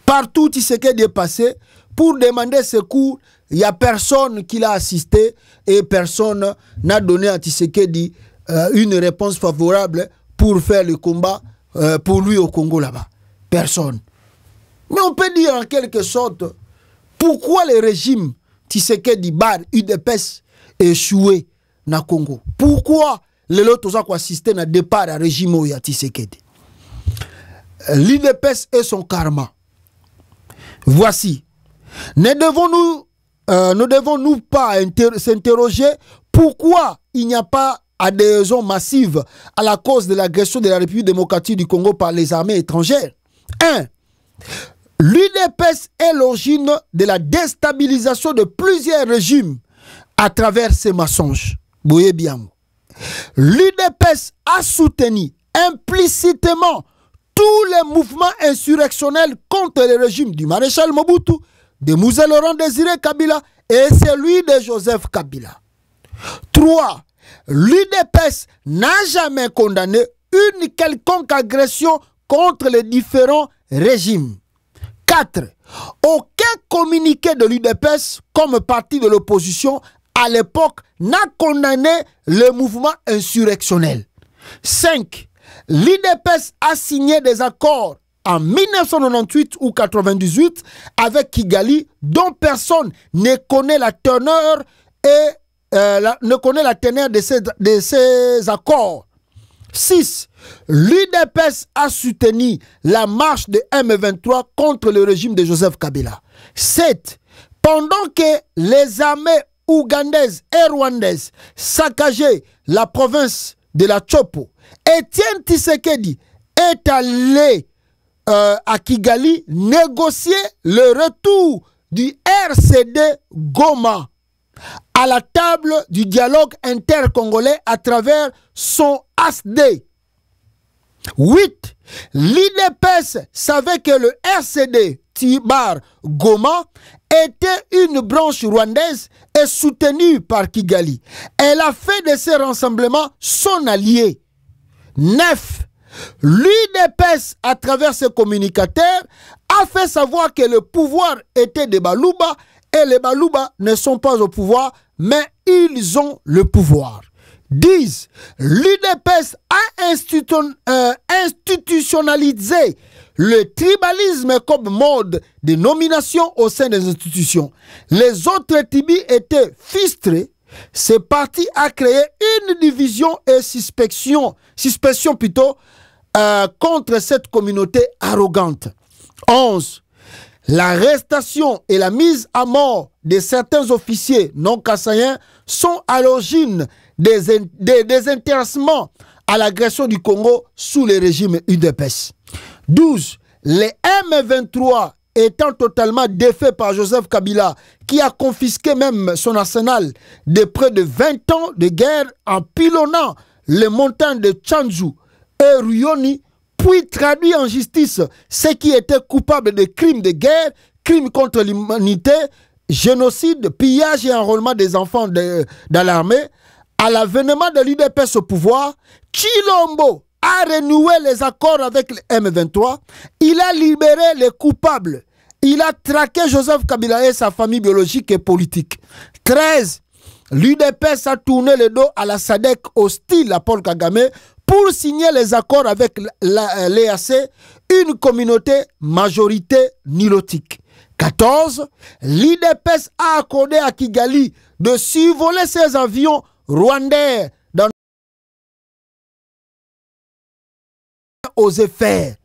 Partout Tshisekedi est passé pour demander secours. Il n'y a personne qui l'a assisté et personne n'a donné à Tshisekedi une réponse favorable pour faire le combat pour lui au Congo là-bas. Personne. Mais on peut dire en quelque sorte pourquoi le régime Tshisekedi bar UDPS échoué na Congo. Pourquoi les autres ont assisté à départ à régime où il y a Tshisekedi. L'UDPS et son karma. Voici. Ne devons-nous pas s'interroger pourquoi il n'y a pas adhésion massive à la cause de l'agression de la République démocratique du Congo par les armées étrangères? 1. L'UDPS est l'origine de la déstabilisation de plusieurs régimes à travers ces mensonges. Voyez bien. L'UDPS a soutenu implicitement tous les mouvements insurrectionnels contre le régime du maréchal Mobutu, de Mouzé Laurent Désiré Kabila et celui de Joseph Kabila. 3. L'UDPS n'a jamais condamné une quelconque agression contre les différents régimes. 4. Aucun communiqué de l'UDPS comme parti de l'opposition à l'époque n'a condamné le mouvement insurrectionnel. 5. L'UDPS a signé des accords en 1998 ou 1998 avec Kigali dont personne ne connaît la teneur et ne connaît la teneur de ces accords. 6. L'UDPS a soutenu la marche de M23 contre le régime de Joseph Kabila. 7. Pendant que les armées ougandaises et rwandaises saccageaient la province de la Chopo, Étienne Tshisekedi est allé à Kigali négocier le retour du RCD Goma à la table du dialogue intercongolais à travers son ASD. 8. L'UDPS savait que le RCD Tibar Goma était une branche rwandaise et soutenue par Kigali. Elle a fait de ces rassemblements son allié. 9. L'UDPS, à travers ses communicateurs, a fait savoir que le pouvoir était des Baluba et les Baluba ne sont pas au pouvoir, mais ils ont le pouvoir. 10. L'UDPS a institutionnalisé le tribalisme comme mode de nomination au sein des institutions. Les autres tribus étaient fistrés. Ce parti a créé une division et suspicion contre cette communauté arrogante. 11. L'arrestation et la mise à mort de certains officiers non kassaïens sont à l'origine des désintéressements à l'agression du Congo sous le régime UDPS. 12. Les M23 étant totalement défaits par Joseph Kabila, qui a confisqué même son arsenal de près de 20 ans de guerre en pilonnant les montagnes de Tchanzu et Ruyoni, puis traduit en justice ceux qui étaient coupables de crimes de guerre, crimes contre l'humanité, génocide, pillage et enrôlement des enfants dans l'armée. À l'avènement de l'UDPS au pouvoir, Tshilombo a renoué les accords avec le M23. Il a libéré les coupables. Il a traqué Joseph Kabila et sa famille biologique et politique. 13. L'UDPS a tourné le dos à la SADC hostile à Paul Kagame pour signer les accords avec l'EAC, une communauté majorité nilotique. 14. L'UDPS a accordé à Kigali de survoler ses avions rwandais dans osé faire.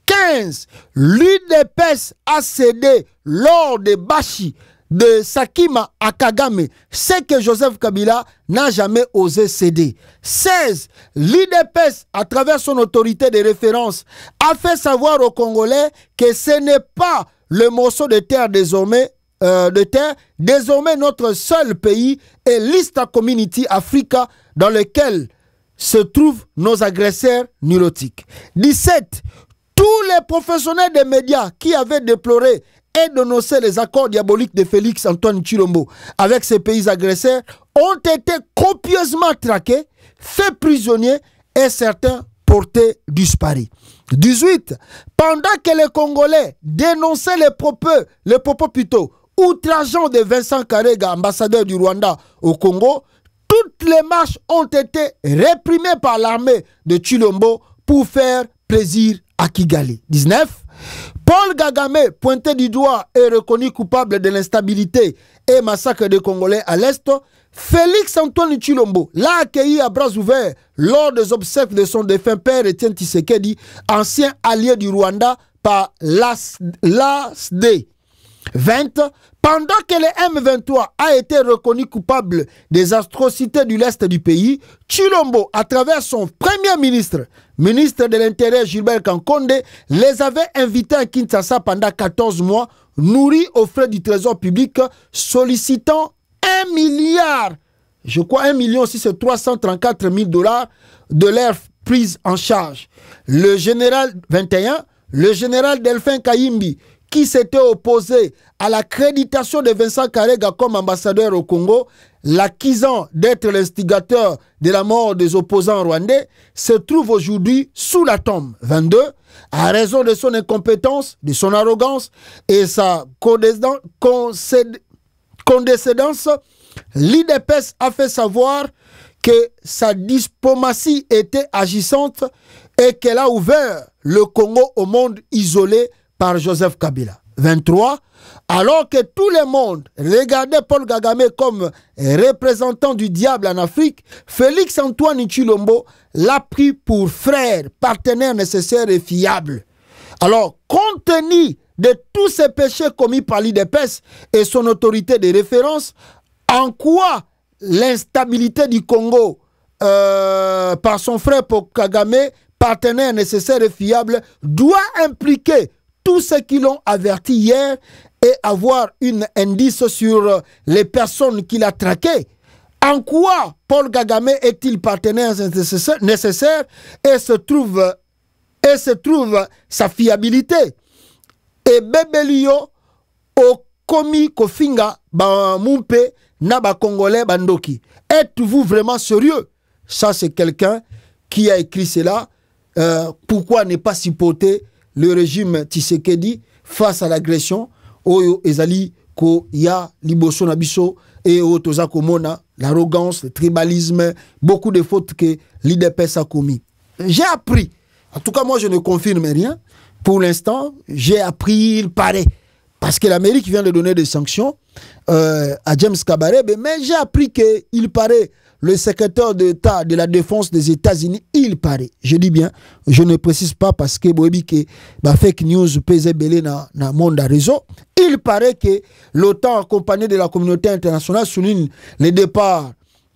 15. L'UDPS a cédé lors de Bashi de Sakima à Kagame, ce que Joseph Kabila n'a jamais osé céder. 16. L'UDPS, à travers son autorité de référence, a fait savoir aux Congolais que ce n'est pas le morceau de terre désormais désormais notre seul pays est l'East Community Africa dans lequel se trouvent nos agresseurs nilotiques. 17. Tous les professionnels des médias qui avaient déploré et dénoncé les accords diaboliques de Félix Antoine Tshilombo avec ces pays agresseurs ont été copieusement traqués, faits prisonniers et certains portés disparus. 18. Pendant que les Congolais dénonçaient les propos outrageants de Vincent Karega, ambassadeur du Rwanda au Congo, toutes les marches ont été réprimées par l'armée de Tshilombo pour faire plaisir à Kigali. 19. Paul Kagame, pointé du doigt et reconnu coupable de l'instabilité et massacre des Congolais à l'Est, Félix Antoine Tshilombo l'a accueilli à bras ouverts lors des obsèques de son défunt père Étienne Tshisekedi, ancien allié du Rwanda par l'ASD. 20. Pendant que le M23 a été reconnu coupable des atrocités du l'Est du pays, Tshilombo, à travers son premier ministre, ministre de l'Intérieur Gilbert Kankonde, les avait invités à Kinshasa pendant 14 mois, nourris aux frais du trésor public, sollicitant 1 milliard, je crois 1 million si c'est 334 000 $ de leur prise en charge. Le général 21, le général Delphin Kayimbi, qui s'était opposé à l'accréditation de Vincent Karega comme ambassadeur au Congo, l'accusant d'être l'instigateur de la mort des opposants rwandais, se trouve aujourd'hui sous la tombe. 22, à raison de son incompétence, de son arrogance et sa condescendance, l'IDPS a fait savoir que sa diplomatie était agissante et qu'elle a ouvert le Congo au monde isolé par Joseph Kabila. 23. Alors que tout le monde regardait Paul Kagame comme représentant du diable en Afrique, Félix Antoine Tshilombo l'a pris pour frère, partenaire nécessaire et fiable. Alors, compte tenu de tous ces péchés commis par l'IDPS et son autorité de référence, en quoi l'instabilité du Congo par son frère Paul Kagame, partenaire nécessaire et fiable, doit impliquer tous ceux qui l'ont averti hier et avoir une indice sur les personnes qu'il a traquées. En quoi Paul Kagame est-il partenaire nécessaire et se trouve sa fiabilité? Et Bebelio au komi kofinga ba mumpe na ba congolais bandoki. Êtes-vous vraiment sérieux? Ça c'est quelqu'un qui a écrit cela. Pourquoi ne pas supporter le régime Tshisekedi face à l'agression oyo ezali ko ya liboso na biso et otoza komona l'arrogance, le tribalisme, beaucoup de fautes que l'IDPS a commis. J'ai appris, en tout cas moi je ne confirme rien, pour l'instant j'ai appris, il paraît, parce que l'Amérique vient de donner des sanctions à James Kabarebe, mais j'ai appris qu'il paraît le secrétaire d'État de la défense des États-Unis, il paraît, je dis bien, je ne précise pas parce que fake news pèse belé dans le monde à réseau, il paraît que l'OTAN accompagné de la communauté internationale souligne le départ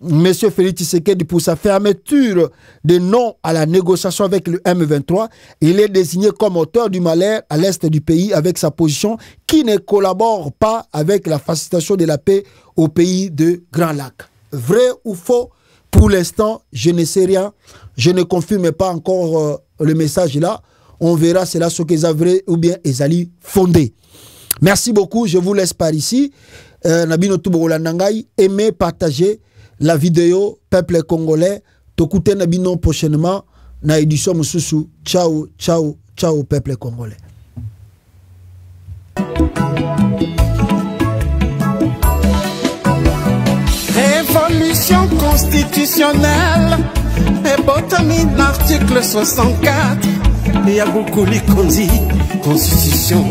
M. Félix Tshisekedi pour sa fermeture de non à la négociation avec le M23. Il est désigné comme auteur du malheur à l'est du pays avec sa position qui ne collabore pas avec la facilitation de la paix au pays de Grand Lac. Vrai ou faux, pour l'instant, je ne sais rien. Je ne confirme pas encore le message là. On verra cela ce qu'ils vrai ou bien ezali fondé. Merci beaucoup. Je vous laisse par ici. Nabino Tubola Nangai, aimez, partagez la vidéo Peuple Congolais. Tokute Nabino prochainement. Na édition Mususu. Ciao, ciao, ciao, Peuple Congolais. Révolution constitutionnelle et botamine l'article 64. Yaboukuli Konzi, constitution.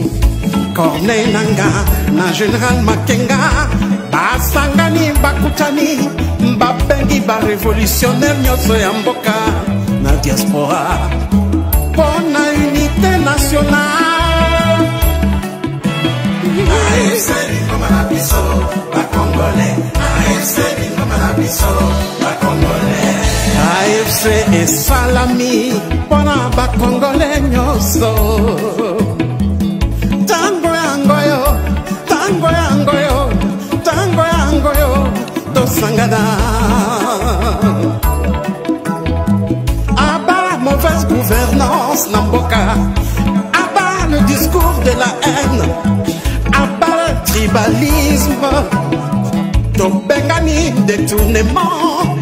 Corneille Nanga, na général Makenga. Basangani Bakutani, Mbabengi ba révolutionnaire Nyoso Yamboka, na diaspora. Pour la unité nationale. AFC, Manabiso, ba Congolais. AFC, Manabiso, ba Congolais. AFC et Salami, pona ba Congolais Nyoso. Tango Yangoyo, Tango Yangoyo, Tango Yangoyo, Dosangada. Abat mauvaise gouvernance, Namboka. Abat le discours de la haine. Abat le tribalisme. Tobengani détournement.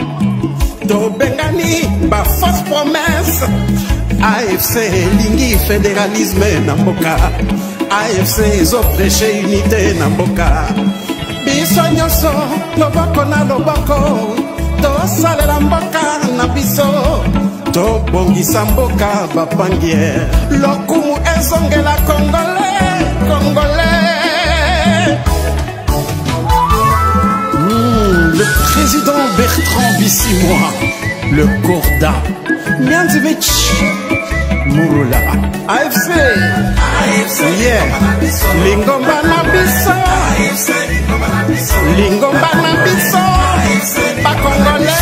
Tobengani ba fausse promesse. AFC lingi fédéralisme Namboka. AFC ils ont prêché unité Namboka. Biso nyoso loboko na loboko. To sale la mboka na biso. To bongisa mboka bapangier. Lokumu ezongela Congolais, Congolais. Le président Bertrand Bissimois, le Corda, Mianzevich, Mouroula, AFC, yeah, Lingomba Nabiso, Lingomba Nabiso, pas Congolais.